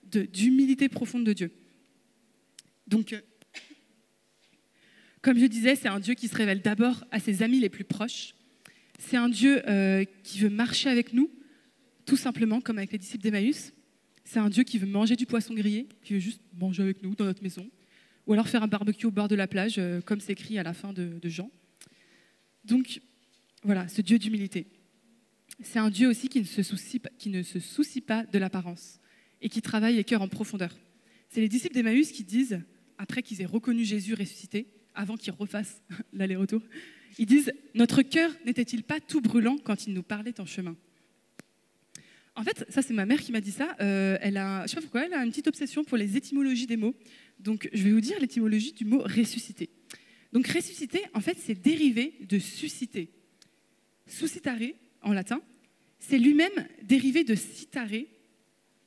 d'humilité profonde de Dieu. Donc, comme je disais, c'est un Dieu qui se révèle d'abord à ses amis les plus proches. C'est un Dieu qui veut marcher avec nous, tout simplement, comme avec les disciples d'Emmaüs. C'est un Dieu qui veut manger du poisson grillé, qui veut juste manger avec nous dans notre maison, ou alors faire un barbecue au bord de la plage, comme c'est écrit à la fin de Jean. Donc, voilà, ce Dieu d'humilité. C'est un Dieu aussi qui ne se soucie pas de l'apparence et qui travaille les cœurs en profondeur. C'est les disciples d'Emmaüs qui disent, après qu'ils aient reconnu Jésus ressuscité, avant qu'ils refassent l'aller-retour, ils disent « Notre cœur n'était-il pas tout brûlant quand il nous parlait en chemin ?» En fait, ça c'est ma mère qui m'a dit ça. Je ne sais pas pourquoi, elle a une petite obsession pour les étymologies des mots. Donc je vais vous dire l'étymologie du mot « ressusciter ». Donc ressusciter, en fait, c'est dérivé de susciter. Suscitare, en latin, c'est lui-même dérivé de citare,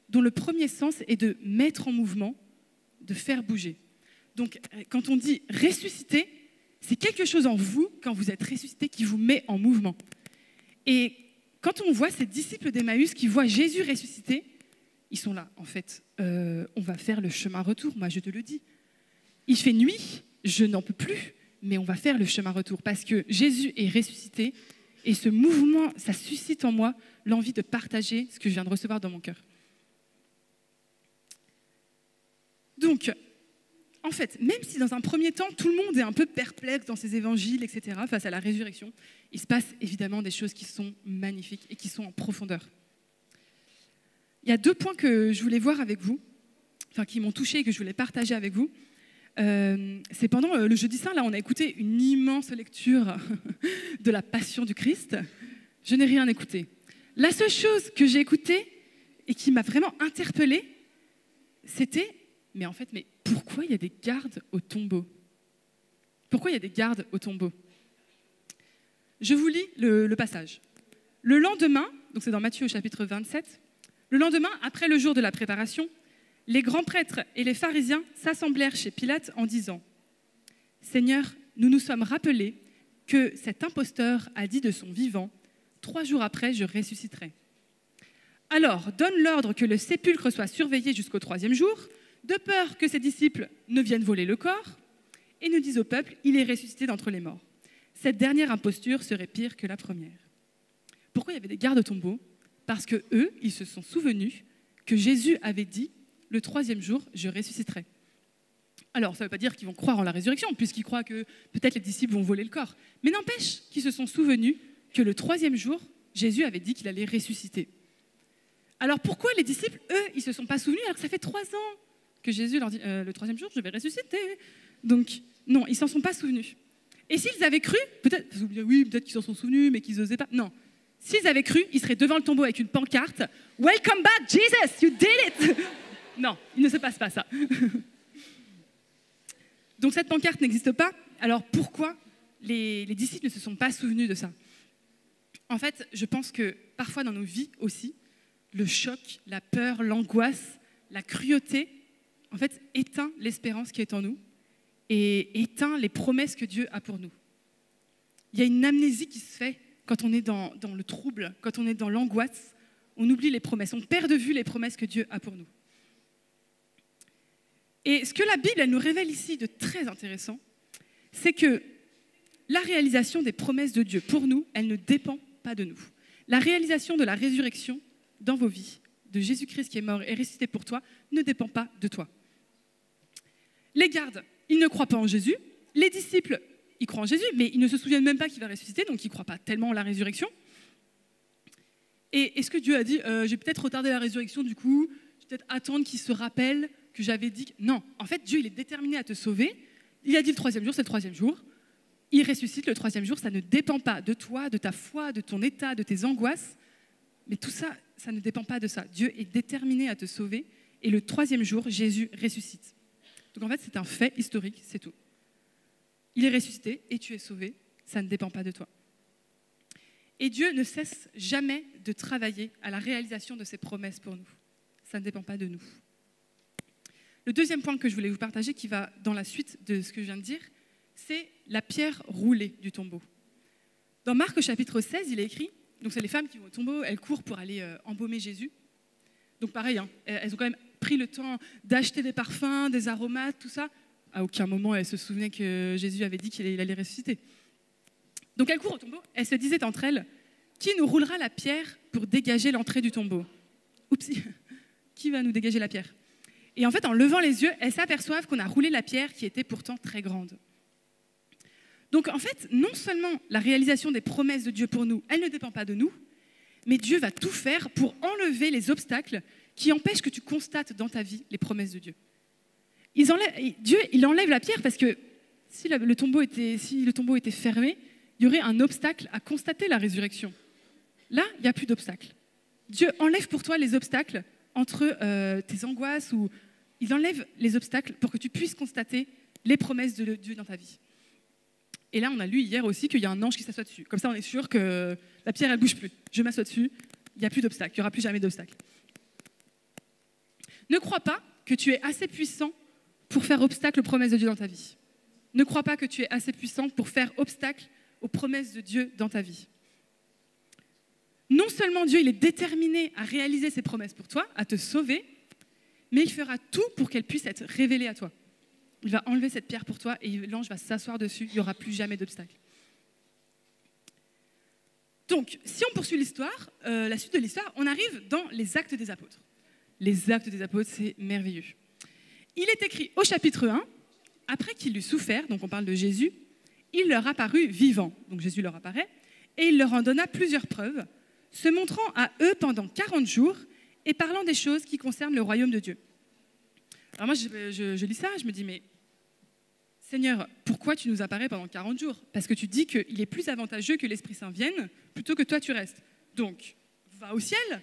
dont le premier sens est de mettre en mouvement, de faire bouger. Donc, quand on dit ressusciter, c'est quelque chose en vous, quand vous êtes ressuscité, qui vous met en mouvement. Et quand on voit ces disciples d'Emmaüs qui voient Jésus ressuscité, ils sont là, en fait, on va faire le chemin retour, moi je te le dis. Il fait nuit, je n'en peux plus, mais on va faire le chemin retour, parce que Jésus est ressuscité, et ce mouvement, ça suscite en moi l'envie de partager ce que je viens de recevoir dans mon cœur. Donc, en fait, même si dans un premier temps, tout le monde est un peu perplexe dans ces évangiles, etc., face à la résurrection, il se passe évidemment des choses qui sont magnifiques et qui sont en profondeur. Il y a 2 points que je voulais voir avec vous, enfin qui m'ont touchée et que je voulais partager avec vous. C'est pendant le Jeudi Saint, là, on a écouté une immense lecture de la Passion du Christ. Je n'ai rien écouté. La seule chose que j'ai écoutée et qui m'a vraiment interpellée, c'était, mais pourquoi il y a des gardes au tombeau? Pourquoi il y a des gardes au tombeau? Je vous lis le passage. Le lendemain, donc c'est dans Matthieu au chapitre 27, le lendemain, après le jour de la préparation, les grands prêtres et les pharisiens s'assemblèrent chez Pilate en disant « Seigneur, nous nous sommes rappelés que cet imposteur a dit de son vivant « 3 jours après, je ressusciterai. Alors, donne l'ordre que le sépulcre soit surveillé jusqu'au 3e jour, de peur que ses disciples ne viennent voler le corps, et nous disent au peuple « Il est ressuscité d'entre les morts. » Cette dernière imposture serait pire que la première. Pourquoi il y avait des gardes tombeaux? Parce que eux, ils se sont souvenus que Jésus avait dit « Le 3e jour, je ressusciterai. » Alors, ça ne veut pas dire qu'ils vont croire en la résurrection, puisqu'ils croient que peut-être les disciples vont voler le corps. Mais n'empêche qu'ils se sont souvenus que le 3e jour, Jésus avait dit qu'il allait ressusciter. Alors pourquoi les disciples, eux, ils ne se sont pas souvenus alors que ça fait 3 ans que Jésus leur dit « Le 3e jour, je vais ressusciter. » Donc, non, ils ne s'en sont pas souvenus. Et s'ils avaient cru, peut-être, vous oubliez, oui, peut-être qu'ils s'en sont souvenus, mais qu'ils n'osaient pas. Non. S'ils avaient cru, ils seraient devant le tombeau avec une pancarte « Welcome back, Jesus, you did it !» Non, il ne se passe pas ça. Donc cette pancarte n'existe pas. Alors pourquoi les disciples ne se sont pas souvenus de ça? En fait, je pense que parfois dans nos vies aussi, le choc, la peur, l'angoisse, la cruauté, en fait, éteint l'espérance qui est en nous et éteint les promesses que Dieu a pour nous. Il y a une amnésie qui se fait quand on est dans le trouble, quand on est dans l'angoisse. On oublie les promesses, on perd de vue les promesses que Dieu a pour nous. Et ce que la Bible elle nous révèle ici de très intéressant, c'est que la réalisation des promesses de Dieu pour nous, elle ne dépend pas de nous. La réalisation de la résurrection dans vos vies, de Jésus-Christ qui est mort et ressuscité pour toi, ne dépend pas de toi. Les gardes, ils ne croient pas en Jésus. Les disciples, ils croient en Jésus, mais ils ne se souviennent même pas qu'il va ressusciter, donc ils ne croient pas tellement en la résurrection. Et est-ce que Dieu a dit j'ai peut-être retardé la résurrection, du coup, je vais peut-être attendre qu'il se rappelle que j'avais dit que... Non, en fait, Dieu, il est déterminé à te sauver. Il a dit le 3e jour, c'est le 3e jour. Il ressuscite le 3e jour, ça ne dépend pas de toi, de ta foi, de ton état, de tes angoisses. Mais tout ça, ça ne dépend pas de ça. Dieu est déterminé à te sauver et le troisième jour, Jésus ressuscite. Donc en fait, c'est un fait historique, c'est tout. Il est ressuscité et tu es sauvé, ça ne dépend pas de toi. Et Dieu ne cesse jamais de travailler à la réalisation de ses promesses pour nous. Ça ne dépend pas de nous. Le deuxième point que je voulais vous partager, qui va dans la suite de ce que je viens de dire, c'est la pierre roulée du tombeau. Dans Marc chapitre 16, il est écrit, donc c'est les femmes qui vont au tombeau, elles courent pour aller embaumer Jésus. Donc pareil, hein, elles ont quand même pris le temps d'acheter des parfums, des aromates, tout ça. À aucun moment, elles se souvenaient que Jésus avait dit qu'il allait ressusciter. Donc elles courent au tombeau, elles se disaient entre elles, qui nous roulera la pierre pour dégager l'entrée du tombeau? Oupsie, qui va nous dégager la pierre? Et en fait, en levant les yeux, elles s'aperçoivent qu'on a roulé la pierre qui était pourtant très grande. Donc en fait, non seulement la réalisation des promesses de Dieu pour nous, elle ne dépend pas de nous, mais Dieu va tout faire pour enlever les obstacles qui empêchent que tu constates dans ta vie les promesses de Dieu. Dieu, il enlève la pierre parce que si le tombeau était fermé, il y aurait un obstacle à constater la résurrection. Là, il n'y a plus d'obstacle. Dieu enlève pour toi les obstacles entre tes angoisses, ou il enlève les obstacles pour que tu puisses constater les promesses de Dieu dans ta vie. Et là, on a lu hier aussi qu'il y a un ange qui s'assoit dessus. Comme ça, on est sûr que la pierre, elle ne bouge plus. Je m'assois dessus, il n'y a plus d'obstacle, il n'y aura plus jamais d'obstacle. Ne crois pas que tu es assez puissant pour faire obstacle aux promesses de Dieu dans ta vie. Ne crois pas que tu es assez puissant pour faire obstacle aux promesses de Dieu dans ta vie. Non seulement Dieu, il est déterminé à réaliser ses promesses pour toi, à te sauver, mais il fera tout pour qu'elles puissent être révélées à toi. Il va enlever cette pierre pour toi et l'ange va s'asseoir dessus, il n'y aura plus jamais d'obstacle. Donc, si on poursuit l'histoire, la suite de l'histoire, on arrive dans les Actes des Apôtres. Les Actes des Apôtres, c'est merveilleux. Il est écrit au chapitre 1, après qu'il eut souffert, donc on parle de Jésus, il leur apparut vivant, donc Jésus leur apparaît, et il leur en donna plusieurs preuves, se montrant à eux pendant 40 jours et parlant des choses qui concernent le royaume de Dieu. Alors moi, je lis ça, je me dis, mais Seigneur, pourquoi tu nous apparais pendant 40 jours? Parce que tu dis qu'il est plus avantageux que l'Esprit Saint vienne plutôt que toi tu restes. Donc, va au ciel,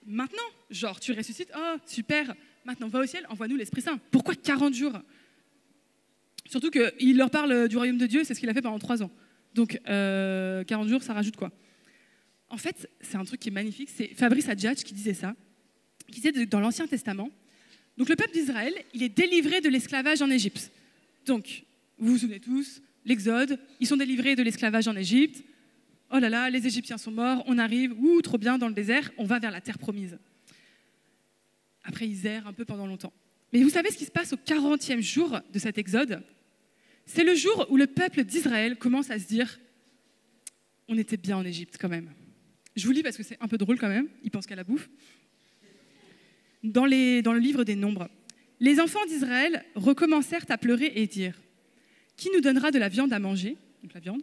maintenant. Genre, tu ressuscites, oh, super, maintenant va au ciel, envoie-nous l'Esprit Saint. Pourquoi 40 jours? Surtout qu'il leur parle du royaume de Dieu, c'est ce qu'il a fait pendant 3 ans. Donc, 40 jours, ça rajoute quoi? En fait, c'est un truc qui est magnifique, c'est Fabrice Adjadj qui disait ça, qui disait dans l'Ancien Testament, donc le peuple d'Israël, il est délivré de l'esclavage en Égypte. Donc, vous vous souvenez tous, l'Exode, ils sont délivrés de l'esclavage en Égypte. Oh là là, les Égyptiens sont morts, on arrive, trop bien dans le désert, on va vers la terre promise. Après, ils errent un peu pendant longtemps. Mais vous savez ce qui se passe au 40e jour de cet Exode? C'est le jour où le peuple d'Israël commence à se dire « On était bien en Égypte quand même ». Je vous lis parce que c'est un peu drôle quand même, ils pensent qu'à la bouffe. Dans le livre des Nombres, les enfants d'Israël recommencèrent à pleurer et dire « Qui nous donnera de la viande à manger ?» Donc la viande.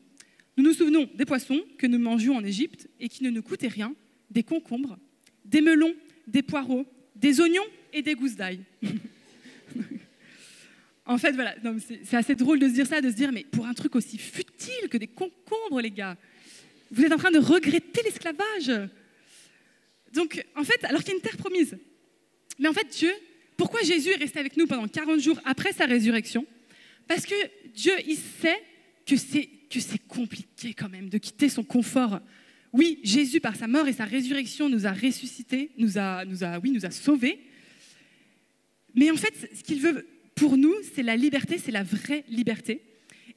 Nous nous souvenons des poissons que nous mangions en Égypte et qui ne nous coûtaient rien, des concombres, des melons, des poireaux, des oignons et des gousses d'ail. En fait, voilà, c'est assez drôle de se dire ça, de se dire, mais pour un truc aussi futile que des concombres, les gars, vous êtes en train de regretter l'esclavage. Donc, en fait, alors qu'il y a une terre promise. Mais en fait, Dieu, pourquoi Jésus est resté avec nous pendant 40 jours après sa résurrection? Parce que Dieu, il sait que c'est compliqué quand même de quitter son confort. Oui, Jésus, par sa mort et sa résurrection, nous a ressuscités, nous a sauvés. Mais en fait, ce qu'il veut pour nous, c'est la liberté, c'est la vraie liberté.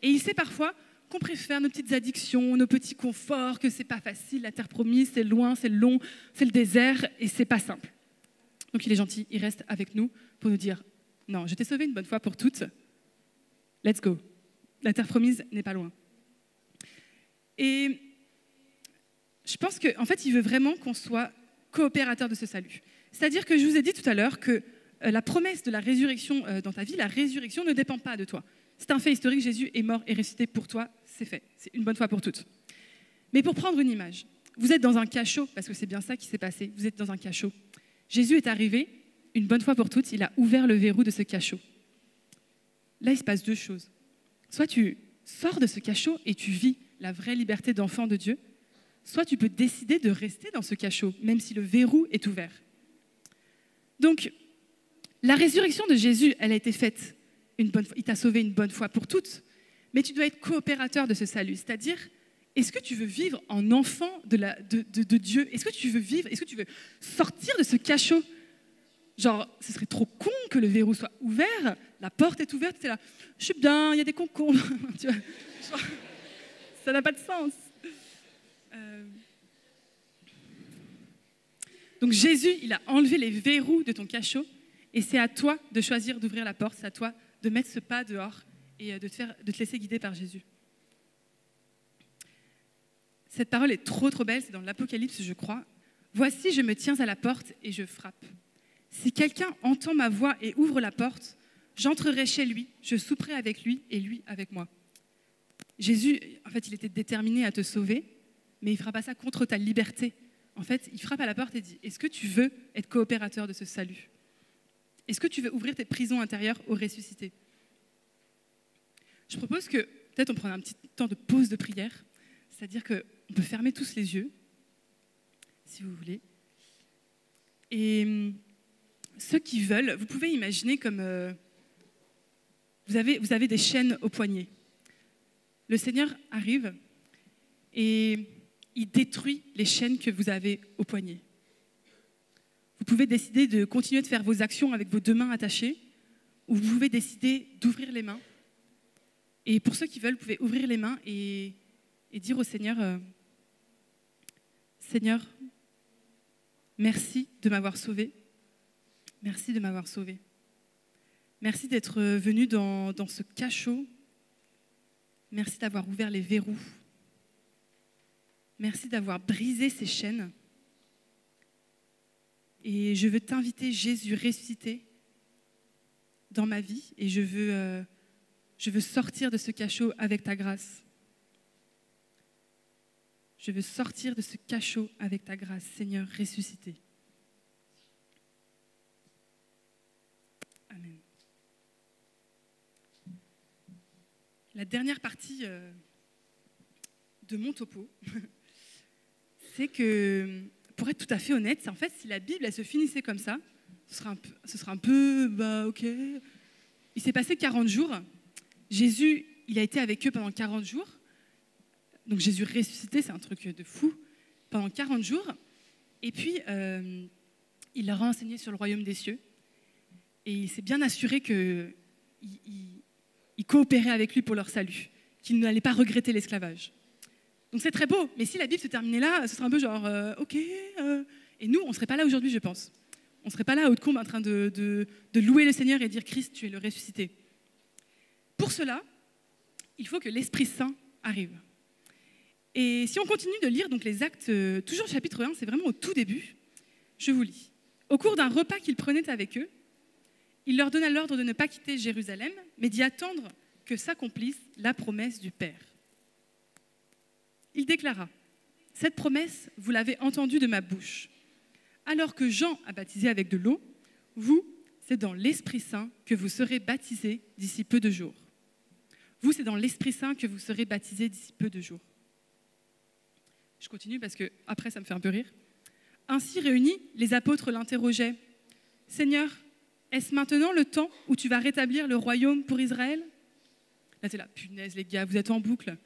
Et il sait parfois qu'on préfère nos petites addictions, nos petits conforts, que c'est pas facile, la terre promise, c'est loin, c'est long, c'est le désert et c'est pas simple. Donc il est gentil, il reste avec nous pour nous dire « Non, je t'ai sauvé une bonne fois pour toutes, let's go. La terre promise n'est pas loin. » Et je pense qu'en fait, il veut vraiment qu'on soit coopérateur de ce salut. C'est-à-dire que je vous ai dit tout à l'heure que la promesse de la résurrection dans ta vie, la résurrection ne dépend pas de toi. C'est un fait historique, Jésus est mort et ressuscité pour toi, c'est fait. C'est une bonne fois pour toutes. Mais pour prendre une image, vous êtes dans un cachot, parce que c'est bien ça qui s'est passé, vous êtes dans un cachot. Jésus est arrivé, une bonne fois pour toutes, il a ouvert le verrou de ce cachot. Là, il se passe deux choses. Soit tu sors de ce cachot et tu vis la vraie liberté d'enfant de Dieu, soit tu peux décider de rester dans ce cachot, même si le verrou est ouvert. Donc, La résurrection de Jésus, elle a été faite une bonne fois. Il t'a sauvé une bonne fois pour toutes. Mais tu dois être coopérateur de ce salut. C'est-à-dire, est-ce que tu veux vivre en enfant de Dieu? Est-ce que tu veux vivre? Est-ce que tu veux sortir de ce cachot? Genre, ce serait trop con que le verrou soit ouvert, la porte est ouverte, tu es là, je suis bien, il y a des concombres. Tu vois, genre, ça n'a pas de sens. Donc Jésus, il a enlevé les verrous de ton cachot et c'est à toi de choisir d'ouvrir la porte, c'est à toi de mettre ce pas dehors et de te laisser guider par Jésus. Cette parole est trop belle, c'est dans l'Apocalypse, je crois. Voici, je me tiens à la porte et je frappe. Si quelqu'un entend ma voix et ouvre la porte, j'entrerai chez lui, je souperai avec lui et lui avec moi. Jésus, en fait, il était déterminé à te sauver, mais il ne fera pas ça contre ta liberté. En fait, il frappe à la porte et dit, est-ce que tu veux être coopérateur de ce salut? Est-ce que tu veux ouvrir tes prisons intérieures au ressuscité? Je propose que peut-être on prenne un petit temps de pause de prière, c'est-à-dire qu'on peut fermer tous les yeux, si vous voulez. Et ceux qui veulent, vous pouvez imaginer comme vous avez des chaînes au poignet. Le Seigneur arrive et il détruit les chaînes que vous avez au poignet. Vous pouvez décider de continuer de faire vos actions avec vos deux mains attachées, ou vous pouvez décider d'ouvrir les mains. Et pour ceux qui veulent, vous pouvez ouvrir les mains et dire au Seigneur, Seigneur, merci de m'avoir sauvé. Merci de m'avoir sauvé. Merci d'être venu dans ce cachot. Merci d'avoir ouvert les verrous. Merci d'avoir brisé ces chaînes. Et je veux t'inviter, Jésus ressuscité, dans ma vie. Et je veux sortir de ce cachot avec ta grâce. Je veux sortir de ce cachot avec ta grâce, Seigneur ressuscité. Amen. La dernière partie de mon topo, c'est que, pour être tout à fait honnête, c'est en fait, si la Bible elle se finissait comme ça, ce serait un peu, bah ok. Il s'est passé 40 jours. Jésus, il a été avec eux pendant 40 jours. Donc Jésus ressuscité, c'est un truc de fou. Pendant 40 jours. Et puis, il leur a enseigné sur le royaume des cieux. Et il s'est bien assuré qu'ils coopéraient avec lui pour leur salut, qu'ils n'allaient pas regretter l'esclavage. Donc c'est très beau, mais si la Bible se terminait là, ce serait un peu genre, ok, et nous, on ne serait pas là aujourd'hui, je pense. On ne serait pas là à Hautecombe en train de louer le Seigneur et dire, Christ, tu es le ressuscité. Pour cela, il faut que l'Esprit Saint arrive. Et si on continue de lire donc les Actes, toujours chapitre 1, c'est vraiment au tout début, je vous lis. Au cours d'un repas qu'ils prenaient avec eux, il leur donna l'ordre de ne pas quitter Jérusalem, mais d'y attendre que s'accomplisse la promesse du Père. Il déclara, « Cette promesse, vous l'avez entendue de ma bouche. Alors que Jean a baptisé avec de l'eau, vous, c'est dans l'Esprit Saint que vous serez baptisés d'ici peu de jours. Vous, c'est dans l'Esprit Saint que vous serez baptisés d'ici peu de jours. » Je continue parce que après ça me fait un peu rire. Ainsi réunis, les apôtres l'interrogeaient. « Seigneur, est-ce maintenant le temps où tu vas rétablir le royaume pour Israël ?» Là, t'es là, punaise les gars, vous êtes en boucle.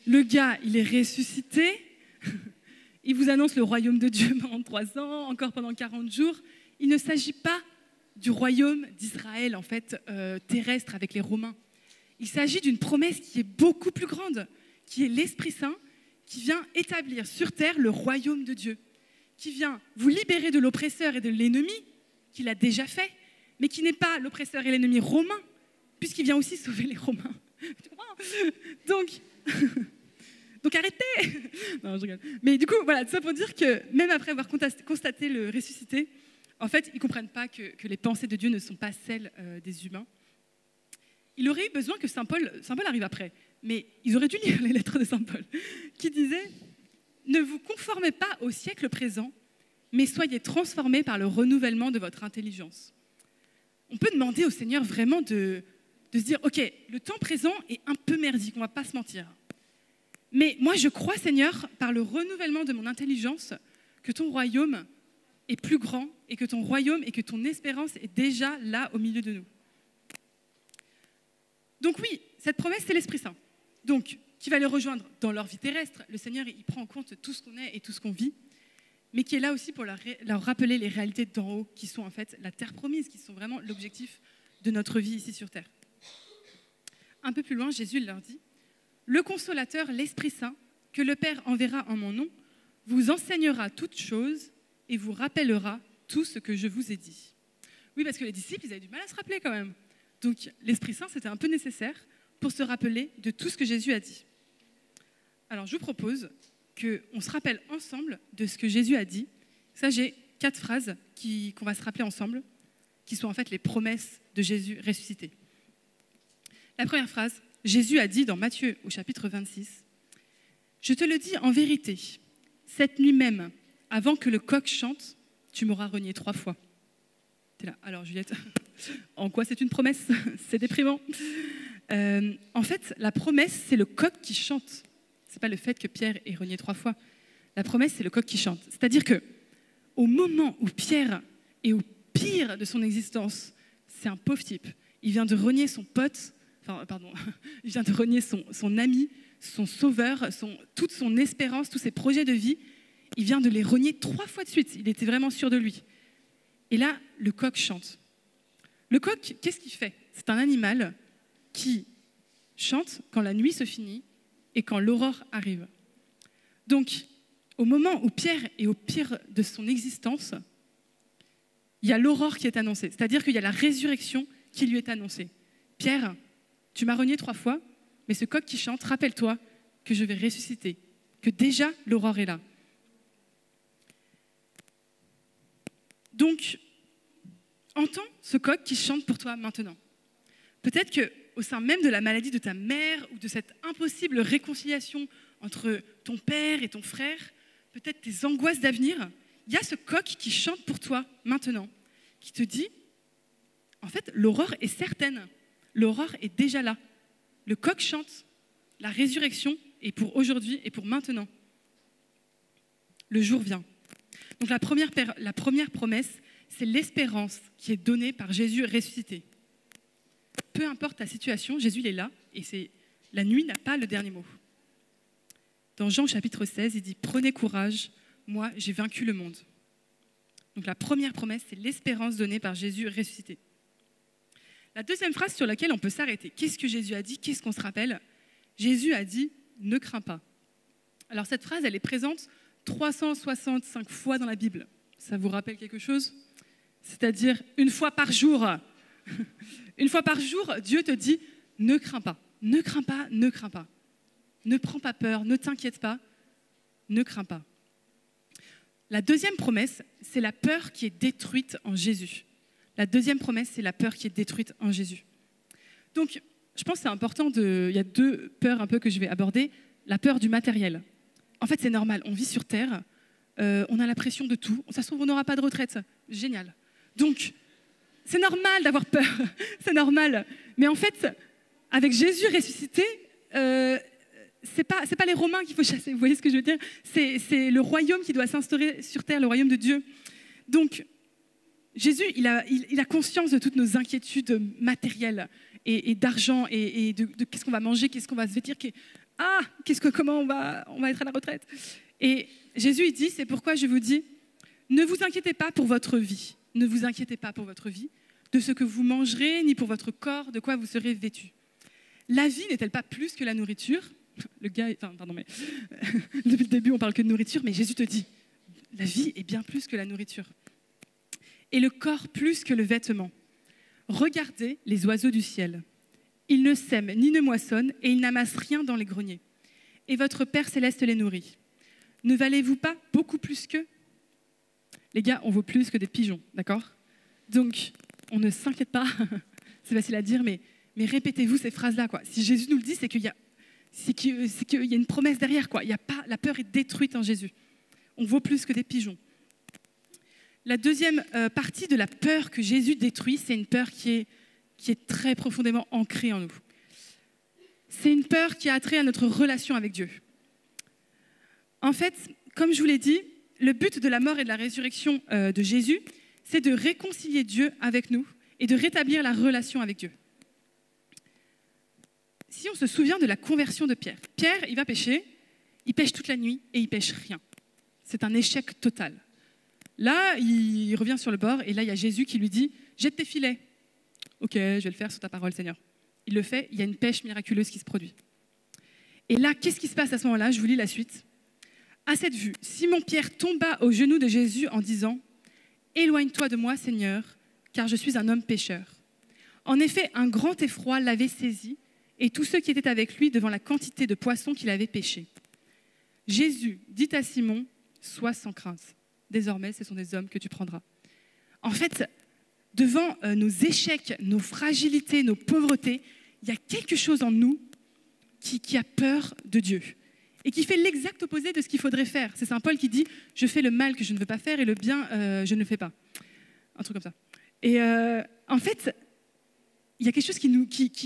Le gars, il est ressuscité. Il vous annonce le royaume de Dieu pendant 3 ans, encore pendant 40 jours. Il ne s'agit pas du royaume d'Israël, en fait, terrestre avec les Romains. Il s'agit d'une promesse qui est beaucoup plus grande, qui est l'Esprit Saint, qui vient établir sur terre le royaume de Dieu, qui vient vous libérer de l'oppresseur et de l'ennemi, qu'il a déjà fait, mais qui n'est pas l'oppresseur et l'ennemi romain, puisqu'il vient aussi sauver les Romains. Donc arrêtez. Non, je rigole. Mais du coup, voilà, tout ça pour dire que même après avoir constaté le ressuscité, en fait, ils ne comprennent pas que les pensées de Dieu ne sont pas celles des humains. Il aurait eu besoin que Saint Paul arrive après, mais ils auraient dû lire les lettres de Saint Paul, qui disaient « Ne vous conformez pas au siècle présent, mais soyez transformés par le renouvellement de votre intelligence. » On peut demander au Seigneur vraiment de se dire « Ok, le temps présent est un peu merdique, on ne va pas se mentir. Mais moi, je crois, Seigneur, par le renouvellement de mon intelligence, que ton royaume est plus grand et que ton royaume et que ton espérance est déjà là au milieu de nous. Donc oui, cette promesse, c'est l'Esprit Saint. Donc, qui va les rejoindre dans leur vie terrestre. Le Seigneur, il prend en compte tout ce qu'on est et tout ce qu'on vit, mais qui est là aussi pour leur rappeler les réalités d'en haut, qui sont en fait la terre promise, qui sont vraiment l'objectif de notre vie ici sur terre. Un peu plus loin, Jésus leur dit « Le consolateur, l'Esprit Saint, que le Père enverra en mon nom, vous enseignera toutes choses et vous rappellera tout ce que je vous ai dit. » Oui, parce que les disciples, ils avaient du mal à se rappeler quand même. Donc l'Esprit Saint, c'était un peu nécessaire pour se rappeler de tout ce que Jésus a dit. Alors je vous propose qu'on se rappelle ensemble de ce que Jésus a dit. Ça, j'ai 4 phrases qu'on va se rappeler ensemble, qui sont en fait les promesses de Jésus ressuscité. La première phrase, Jésus a dit dans Matthieu au chapitre 26, « Je te le dis en vérité, cette nuit même, avant que le coq chante, tu m'auras renié 3 fois. » T'es là, alors Juliette, en quoi c'est une promesse? C'est déprimant. En fait, la promesse, c'est le coq qui chante. Ce n'est pas le fait que Pierre ait renié 3 fois. La promesse, c'est le coq qui chante. C'est-à-dire que au moment où Pierre est au pire de son existence, c'est un pauvre type. Il vient de renier son pote, il vient de renier son ami, son sauveur, toute son espérance, tous ses projets de vie. Il vient de les renier 3 fois de suite. Il était vraiment sûr de lui. Et là, le coq chante. Le coq, qu'est-ce qu'il fait? C'est un animal qui chante quand la nuit se finit et quand l'aurore arrive. Donc, au moment où Pierre est au pire de son existence, il y a l'aurore qui est annoncée. C'est-à-dire qu'il y a la résurrection qui lui est annoncée. Pierre, tu m'as renié 3 fois, mais ce coq qui chante, rappelle-toi que je vais ressusciter, que déjà l'aurore est là. Donc, entends ce coq qui chante pour toi maintenant. Peut-être qu'au sein même de la maladie de ta mère ou de cette impossible réconciliation entre ton père et ton frère, peut-être tes angoisses d'avenir, il y a ce coq qui chante pour toi maintenant, qui te dit, en fait, l'aurore est certaine, l'aurore est déjà là. Le coq chante, la résurrection est pour aujourd'hui et pour maintenant. Le jour vient. Donc la première promesse, c'est l'espérance qui est donnée par Jésus ressuscité. Peu importe ta situation, Jésus il est là et la nuit n'a pas le dernier mot. Dans Jean chapitre 16, il dit « Prenez courage, moi j'ai vaincu le monde ». Donc la première promesse, c'est l'espérance donnée par Jésus ressuscité. La deuxième phrase sur laquelle on peut s'arrêter, qu'est-ce que Jésus a dit? Qu'est-ce qu'on se rappelle? Jésus a dit « Ne crains pas ». Alors cette phrase, elle est présente 365 fois dans la Bible. Ça vous rappelle quelque chose? C'est-à-dire une fois par jour. Une fois par jour, Dieu te dit « Ne crains pas, ne crains pas, ne crains pas. Ne prends pas peur, ne t'inquiète pas, ne crains pas. » La deuxième promesse, c'est la peur qui est détruite en Jésus. La deuxième promesse, c'est la peur qui est détruite en Jésus. Donc, je pense que c'est important il y a 2 peurs un peu que je vais aborder. La peur du matériel. En fait, c'est normal, on vit sur Terre, on a la pression de tout. Ça se trouve, on n'aura pas de retraite. Génial. Donc, c'est normal d'avoir peur, c'est normal. Mais en fait, avec Jésus ressuscité, c'est pas les Romains qu'il faut chasser, vous voyez ce que je veux dire? C'est le royaume qui doit s'instaurer sur terre, le royaume de Dieu. Donc, Jésus, il a conscience de toutes nos inquiétudes matérielles et d'argent et de qu'est-ce qu'on va manger, qu'est-ce qu'on va se vêtir, comment on va être à la retraite. Et Jésus, il dit, c'est pourquoi je vous dis, ne vous inquiétez pas pour votre vie. Ne vous inquiétez pas pour votre vie, de ce que vous mangerez, ni pour votre corps, de quoi vous serez vêtus. La vie n'est-elle pas plus que la nourriture? Depuis le début, on parle que de nourriture, mais Jésus te dit, la vie est bien plus que la nourriture. Et le corps plus que le vêtement. Regardez les oiseaux du ciel. Ils ne sèment ni ne moissonnent et ils n'amassent rien dans les greniers. Et votre Père céleste les nourrit. Ne valez-vous pas beaucoup plus qu'eux? Les gars, on vaut plus que des pigeons, d'accord? Donc, on ne s'inquiète pas. C'est facile à dire, mais répétez-vous ces phrases-là, quoi. Si Jésus nous le dit, c'est qu'il y a une promesse derrière, quoi. La peur est détruite en Jésus. On vaut plus que des pigeons. La deuxième partie de la peur que Jésus détruit, c'est une peur qui est très profondément ancrée en nous. C'est une peur qui a trait à notre relation avec Dieu. En fait, comme je vous l'ai dit, le but de la mort et de la résurrection de Jésus, c'est de réconcilier Dieu avec nous et de rétablir la relation avec Dieu. Si on se souvient de la conversion de Pierre, Pierre, il va pêcher, il pêche toute la nuit et il pêche rien. C'est un échec total. Là, il revient sur le bord et là, il y a Jésus qui lui dit « Jette tes filets ». « Ok, je vais le faire sur ta parole, Seigneur. » Il le fait, il y a une pêche miraculeuse qui se produit. Et là, qu'est-ce qui se passe à ce moment-là? Je vous lis la suite. À cette vue, Simon-Pierre tomba aux genoux de Jésus en disant « Éloigne-toi de moi, Seigneur, car je suis un homme pécheur. » En effet, un grand effroi l'avait saisi et tous ceux qui étaient avec lui devant la quantité de poissons qu'il avait pêchés. Jésus dit à Simon « Sois sans crainte. Désormais, ce sont des hommes que tu prendras. » En fait, devant nos échecs, nos fragilités, nos pauvretés, il y a quelque chose en nous qui a peur de Dieu et qui fait l'exact opposé de ce qu'il faudrait faire. C'est Saint Paul qui dit « Je fais le mal que je ne veux pas faire et le bien, je ne le fais pas. » Un truc comme ça. Et en fait, il y a quelque chose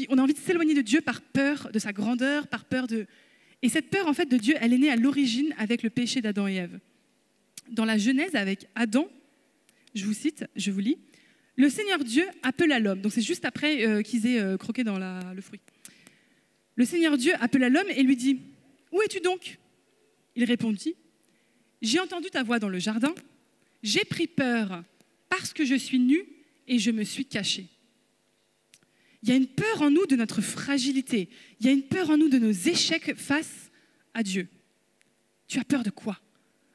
on a envie de s'éloigner de Dieu par peur de sa grandeur, par peur de... Et cette peur, en fait, de Dieu, elle est née à l'origine avec le péché d'Adam et Ève. Dans la Genèse, avec Adam, je vous cite, je vous lis, « Le Seigneur Dieu appela l'homme. » Donc c'est juste après qu'ils aient croqué dans le fruit. « Le Seigneur Dieu appela l'homme et lui dit, « Où es-tu donc ?» Il répondit, « J'ai entendu ta voix dans le jardin, j'ai pris peur parce que je suis nu et je me suis caché. » Il y a une peur en nous de notre fragilité. Il y a une peur en nous de nos échecs face à Dieu. Tu as peur de quoi?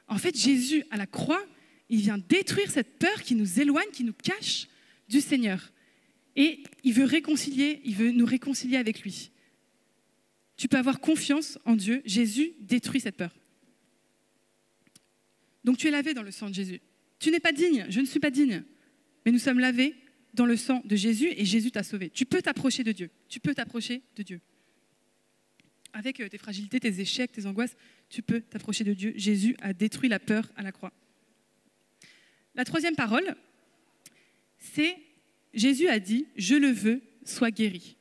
En fait, Jésus, à la croix, il vient détruire cette peur qui nous éloigne, qui nous cache du Seigneur. Et il veut nous réconcilier avec lui. Tu peux avoir confiance en Dieu. Jésus détruit cette peur. Donc tu es lavé dans le sang de Jésus. Tu n'es pas digne, je ne suis pas digne. Mais nous sommes lavés dans le sang de Jésus et Jésus t'a sauvé. Tu peux t'approcher de Dieu. Tu peux t'approcher de Dieu. Avec tes fragilités, tes échecs, tes angoisses, tu peux t'approcher de Dieu. Jésus a détruit la peur à la croix. La troisième parole, c'est Jésus a dit « Je le veux, sois guéri ».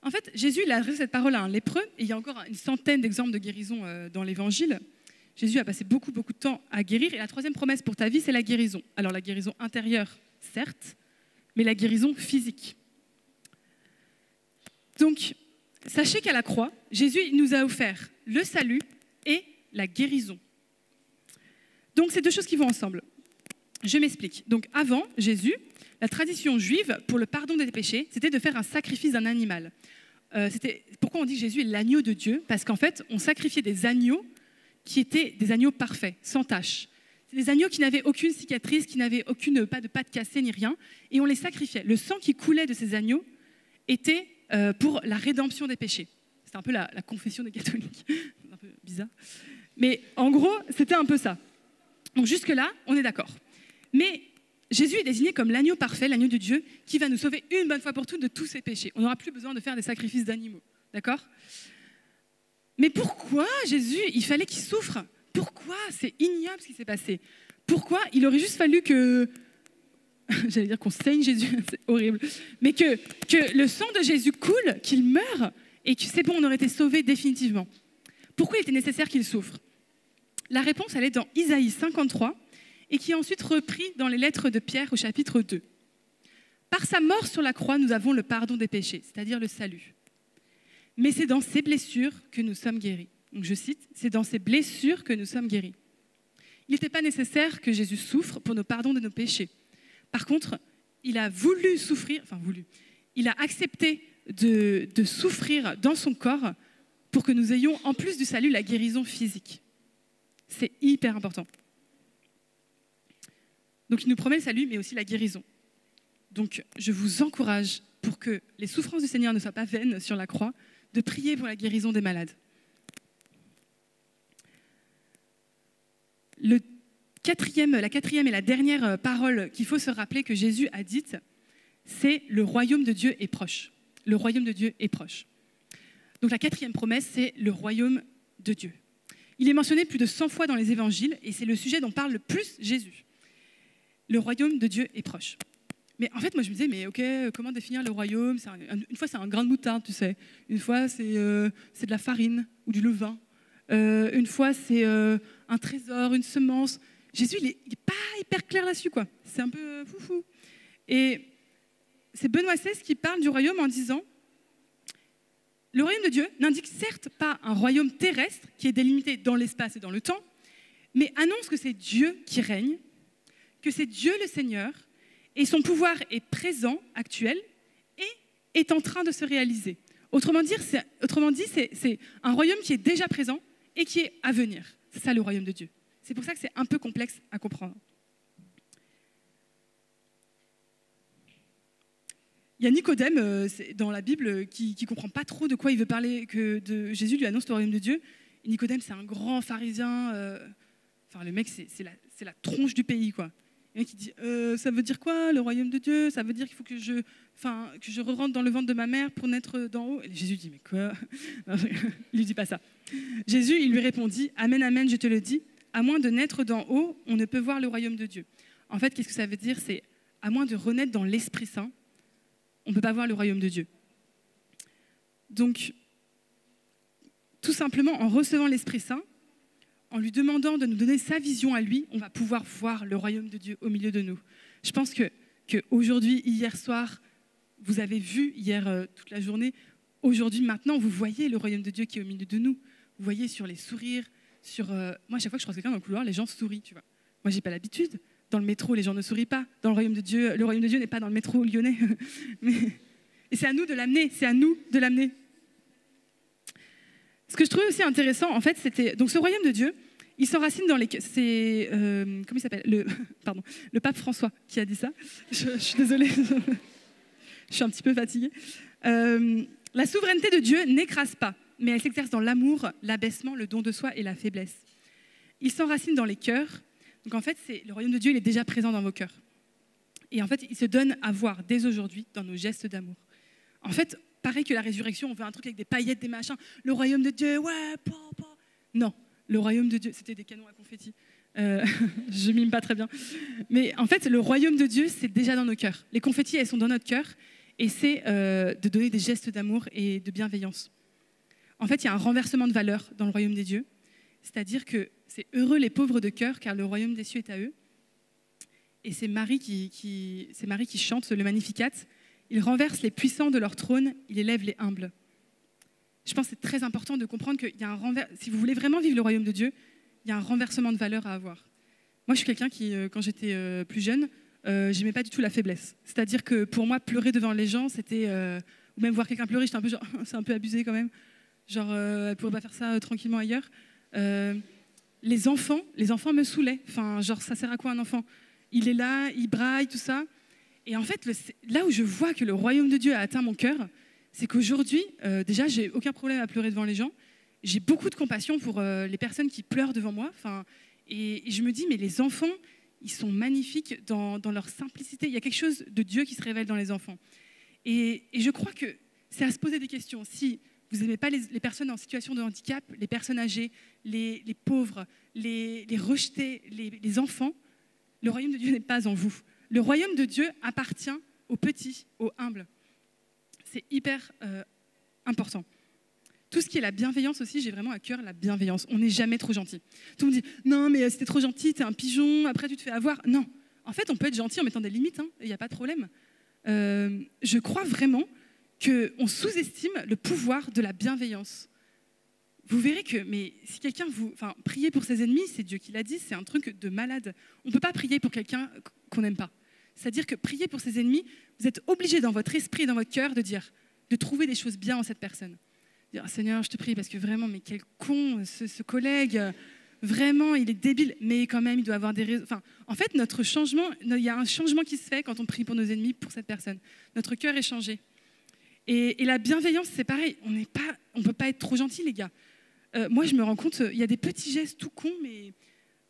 En fait, Jésus il a adressé cette parole à un lépreux, et il y a encore une centaine d'exemples de guérison dans l'Évangile. Jésus a passé beaucoup de temps à guérir, et la troisième promesse pour ta vie, c'est la guérison. Alors la guérison intérieure, certes, mais la guérison physique. Donc, sachez qu'à la croix, Jésus il nous a offert le salut et la guérison. Donc, c'est deux choses qui vont ensemble. Je m'explique. Donc, avant Jésus, la tradition juive, pour le pardon des péchés, c'était de faire un sacrifice d'un animal. Pourquoi on dit que Jésus est l'agneau de Dieu? Parce qu'en fait, on sacrifiait des agneaux qui étaient des agneaux parfaits, sans tache. C'est des agneaux qui n'avaient aucune cicatrice, qui n'avaient pas de pattes cassées ni rien, et on les sacrifiait. Le sang qui coulait de ces agneaux était pour la rédemption des péchés. C'est un peu la confession des catholiques. C'est un peu bizarre. Mais en gros, c'était un peu ça. Donc jusque-là, on est d'accord. Mais Jésus est désigné comme l'agneau parfait, l'agneau de Dieu, qui va nous sauver une bonne fois pour toutes de tous ses péchés. On n'aura plus besoin de faire des sacrifices d'animaux. D'accord? Mais pourquoi Jésus, il fallait qu'il souffre? Pourquoi? C'est ignoble ce qui s'est passé. Pourquoi? Il aurait juste fallu que... J'allais dire qu'on saigne Jésus, c'est horrible. Mais que le sang de Jésus coule, qu'il meure, et que c'est bon, on aurait été sauvés définitivement. Pourquoi il était nécessaire qu'il souffre? La réponse, elle est dans Isaïe 53, et qui est ensuite repris dans les lettres de Pierre au chapitre 2. Par sa mort sur la croix, nous avons le pardon des péchés, c'est-à-dire le salut. Mais c'est dans ses blessures que nous sommes guéris. Donc je cite, c'est dans ses blessures que nous sommes guéris. Il n'était pas nécessaire que Jésus souffre pour nos pardons de nos péchés. Par contre, il a voulu souffrir, il a accepté de souffrir dans son corps pour que nous ayons, en plus du salut, la guérison physique. C'est hyper important. Donc il nous promet le salut, mais aussi la guérison. Donc je vous encourage, pour que les souffrances du Seigneur ne soient pas vaines sur la croix, de prier pour la guérison des malades. La quatrième et la dernière parole qu'il faut se rappeler que Jésus a dite, c'est « Le royaume de Dieu est proche ». Le royaume de Dieu est proche. Donc la quatrième promesse, c'est le royaume de Dieu. Il est mentionné plus de 100 fois dans les évangiles et c'est le sujet dont parle le plus Jésus. Le royaume de Dieu est proche. Mais en fait, moi je me disais, mais ok, comment définir le royaume? Une fois c'est un grain de moutarde, tu sais. Une fois c'est de la farine ou du levain. Une fois c'est un trésor, une semence. Jésus, il est pas hyper clair là-dessus, quoi. C'est un peu foufou. Et c'est Benoît XVI qui parle du royaume en disant « Le royaume de Dieu n'indique certes pas un royaume terrestre qui est délimité dans l'espace et dans le temps, mais annonce que c'est Dieu qui règne, que c'est Dieu le Seigneur, et son pouvoir est présent, actuel, et est en train de se réaliser. » Autrement dit, c'est un royaume qui est déjà présent et qui est à venir. C'est ça le royaume de Dieu. C'est pour ça que c'est un peu complexe à comprendre. Il y a Nicodème dans la Bible qui ne comprend pas trop de quoi il veut parler, que Jésus lui annonce le royaume de Dieu. Et Nicodème, c'est un grand pharisien. Le mec, c'est la tronche du pays, quoi. Et le mec, il dit ça veut dire quoi, le royaume de Dieu? Ça veut dire qu'il faut que je re-rentre dans le ventre de ma mère pour naître d'en haut? Et Jésus dit mais quoi? Il lui dit pas ça. Jésus, il lui répondit amen, amen, je te le dis, à moins de naître d'en haut, on ne peut voir le royaume de Dieu. En fait, qu'est-ce que ça veut dire? C'est à moins de renaître dans l'Esprit Saint, on ne peut pas voir le royaume de Dieu. Donc, tout simplement, en recevant l'Esprit Saint, en lui demandant de nous donner sa vision à lui, on va pouvoir voir le royaume de Dieu au milieu de nous. Je pense qu'aujourd'hui, hier soir, vous avez vu hier toute la journée, aujourd'hui, maintenant, vous voyez le royaume de Dieu qui est au milieu de nous. Vous voyez sur les sourires, moi, chaque fois que je croise quelqu'un dans le couloir, les gens sourient, tu vois. Moi, j'ai pas l'habitude. Dans le métro, les gens ne sourient pas. Dans le royaume de Dieu n'est pas dans le métro lyonnais. Et c'est à nous de l'amener, Ce que je trouvais aussi intéressant, en fait, c'était... Donc ce royaume de Dieu, il s'enracine dans les... C'est... comment il s'appelle le pape François qui a dit ça. Je suis désolée. Je suis un petit peu fatiguée. La souveraineté de Dieu n'écrase pas, mais elle s'exerce dans l'amour, l'abaissement, le don de soi et la faiblesse. Il s'enracine dans les cœurs. Donc en fait, le royaume de Dieu, il est déjà présent dans vos cœurs. Et en fait, il se donne à voir dès aujourd'hui dans nos gestes d'amour. En fait, pareil que la résurrection, on veut un truc avec des paillettes, des machins. Le royaume de Dieu, ouais, Non, le royaume de Dieu, c'était des canons à confetti. Je mime pas très bien. Mais en fait, le royaume de Dieu, c'est déjà dans nos cœurs. Les confettis, elles sont dans notre cœur. Et c'est de donner des gestes d'amour et de bienveillance. En fait, il y a un renversement de valeurs dans le royaume des dieux. C'est-à-dire que c'est heureux les pauvres de cœur, car le royaume des cieux est à eux. Et c'est Marie qui chante le Magnificat. Il renverse les puissants de leur trône, il élève les humbles. Je pense que c'est très important de comprendre qu'il y a si vous voulez vraiment vivre le royaume de Dieu, il y a un renversement de valeurs à avoir. Moi, je suis quelqu'un qui, quand j'étais plus jeune, j'aimais pas du tout la faiblesse. C'est-à-dire que pour moi, pleurer devant les gens, c'était... ou même voir quelqu'un pleurer, j'étais un peu genre, c'est un peu abusé quand même. Genre, elle pourrait pas faire ça tranquillement ailleurs. Les enfants me saoulaient. Enfin, genre, ça sert à quoi un enfant? Il est là, il braille, tout ça. Et en fait, là où je vois que le royaume de Dieu a atteint mon cœur, c'est qu'aujourd'hui, déjà, j'ai aucun problème à pleurer devant les gens. J'ai beaucoup de compassion pour les personnes qui pleurent devant moi. Et je me dis, mais les enfants, ils sont magnifiques dans leur simplicité. Il y a quelque chose de Dieu qui se révèle dans les enfants. Et je crois que c'est à se poser des questions. Si vous n'aimez pas les personnes en situation de handicap, les personnes âgées, les pauvres, les rejetés, les enfants, le royaume de Dieu n'est pas en vous. Le royaume de Dieu appartient aux petits, aux humbles. C'est hyper important. Tout ce qui est la bienveillance aussi, j'ai vraiment à cœur la bienveillance. On n'est jamais trop gentil. Tout le monde dit « Non, mais si t'es trop gentil, t'es un pigeon, après tu te fais avoir. » Non. En fait, on peut être gentil en mettant des limites, il n'y a pas de problème. Je crois vraiment qu'on sous-estime le pouvoir de la bienveillance. Vous verrez que, mais si quelqu'un prier pour ses ennemis, c'est Dieu qui l'a dit, c'est un truc de malade. On ne peut pas prier pour quelqu'un qu'on n'aime pas. C'est-à-dire que prier pour ses ennemis, vous êtes obligé dans votre esprit, dans votre cœur, de trouver des choses bien en cette personne. Dire, Seigneur, je te prie, parce que vraiment, mais quel con, ce collègue, vraiment, il est débile, mais quand même, il doit avoir des raisons. Enfin, en fait, notre changement, il y a un changement qui se fait quand on prie pour nos ennemis, pour cette personne. Notre cœur est changé. Et la bienveillance, c'est pareil, on ne peut pas être trop gentil, les gars. Moi, je me rends compte, il y a des petits gestes tout cons, mais...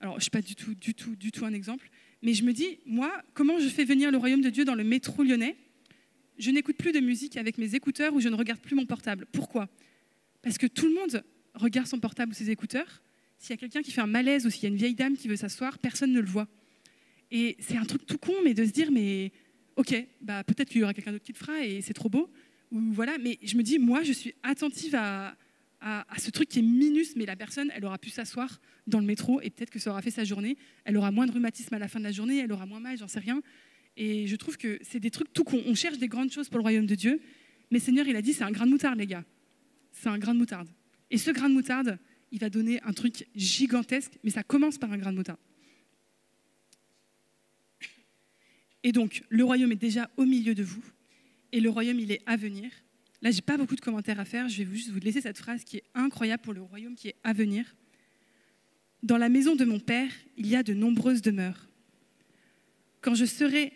Alors, je ne suis pas du tout un exemple, mais je me dis, moi, comment je fais venir le royaume de Dieu dans le métro lyonnais? Je n'écoute plus de musique avec mes écouteurs ou je ne regarde plus mon portable. Pourquoi? Parce que tout le monde regarde son portable ou ses écouteurs. S'il y a quelqu'un qui fait un malaise ou s'il y a une vieille dame qui veut s'asseoir, personne ne le voit. Et c'est un truc tout con, mais de se dire, mais ok, bah, peut-être qu'il y aura quelqu'un d'autre qui le fera et c'est trop beau. Ou voilà, mais je me dis, moi, je suis attentive à à ce truc qui est minus, mais la personne, elle aura pu s'asseoir dans le métro et peut-être que ça aura fait sa journée. Elle aura moins de rhumatisme à la fin de la journée, elle aura moins mal, j'en sais rien. Et je trouve que c'est des trucs tout con. On cherche des grandes choses pour le royaume de Dieu, mais Seigneur, il a dit, c'est un grain de moutarde, les gars. C'est un grain de moutarde. Et ce grain de moutarde, il va donner un truc gigantesque, mais ça commence par un grain de moutarde. Et donc, le royaume est déjà au milieu de vous, et le royaume, il est à venir. Là, je n'ai pas beaucoup de commentaires à faire, je vais juste vous laisser cette phrase qui est incroyable pour le royaume qui est à venir. Dans la maison de mon Père, il y a de nombreuses demeures. Quand je serai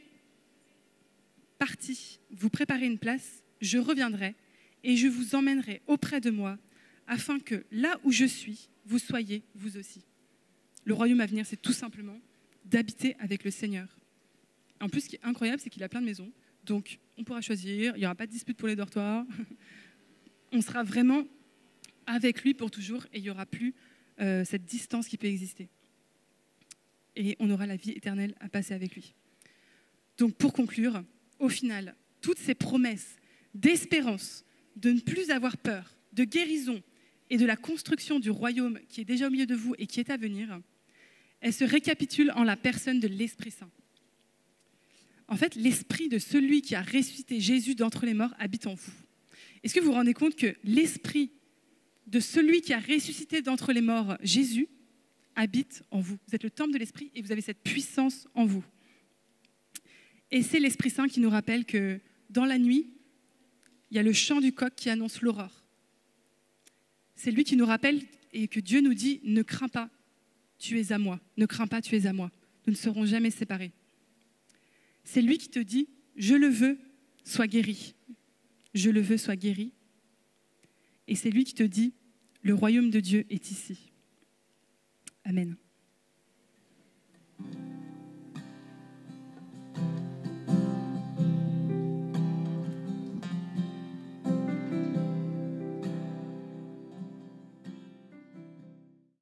parti vous préparer une place, je reviendrai et je vous emmènerai auprès de moi, afin que là où je suis, vous soyez vous aussi. Le royaume à venir, c'est tout simplement d'habiter avec le Seigneur. En plus, ce qui est incroyable, c'est qu'il a plein de maisons. Donc, on pourra choisir, il n'y aura pas de dispute pour les dortoirs. On sera vraiment avec lui pour toujours et il n'y aura plus cette distance qui peut exister. Et on aura la vie éternelle à passer avec lui. Donc, pour conclure, au final, toutes ces promesses d'espérance, de ne plus avoir peur, de guérison et de la construction du royaume qui est déjà au milieu de vous et qui est à venir, elles se récapitulent en la personne de l'Esprit Saint. En fait, l'esprit de celui qui a ressuscité Jésus d'entre les morts habite en vous. Est-ce que vous vous rendez compte que l'esprit de celui qui a ressuscité d'entre les morts, Jésus, habite en vous? Vous êtes le temple de l'esprit et vous avez cette puissance en vous. Et c'est l'Esprit Saint qui nous rappelle que dans la nuit, il y a le chant du coq qui annonce l'aurore. C'est lui qui nous rappelle et que Dieu nous dit « Ne crains pas, tu es à moi. Ne crains pas, tu es à moi. Nous ne serons jamais séparés. » C'est lui qui te dit « Je le veux, sois guéri. Je le veux, sois guéri. » Et c'est lui qui te dit « Le royaume de Dieu est ici. » Amen.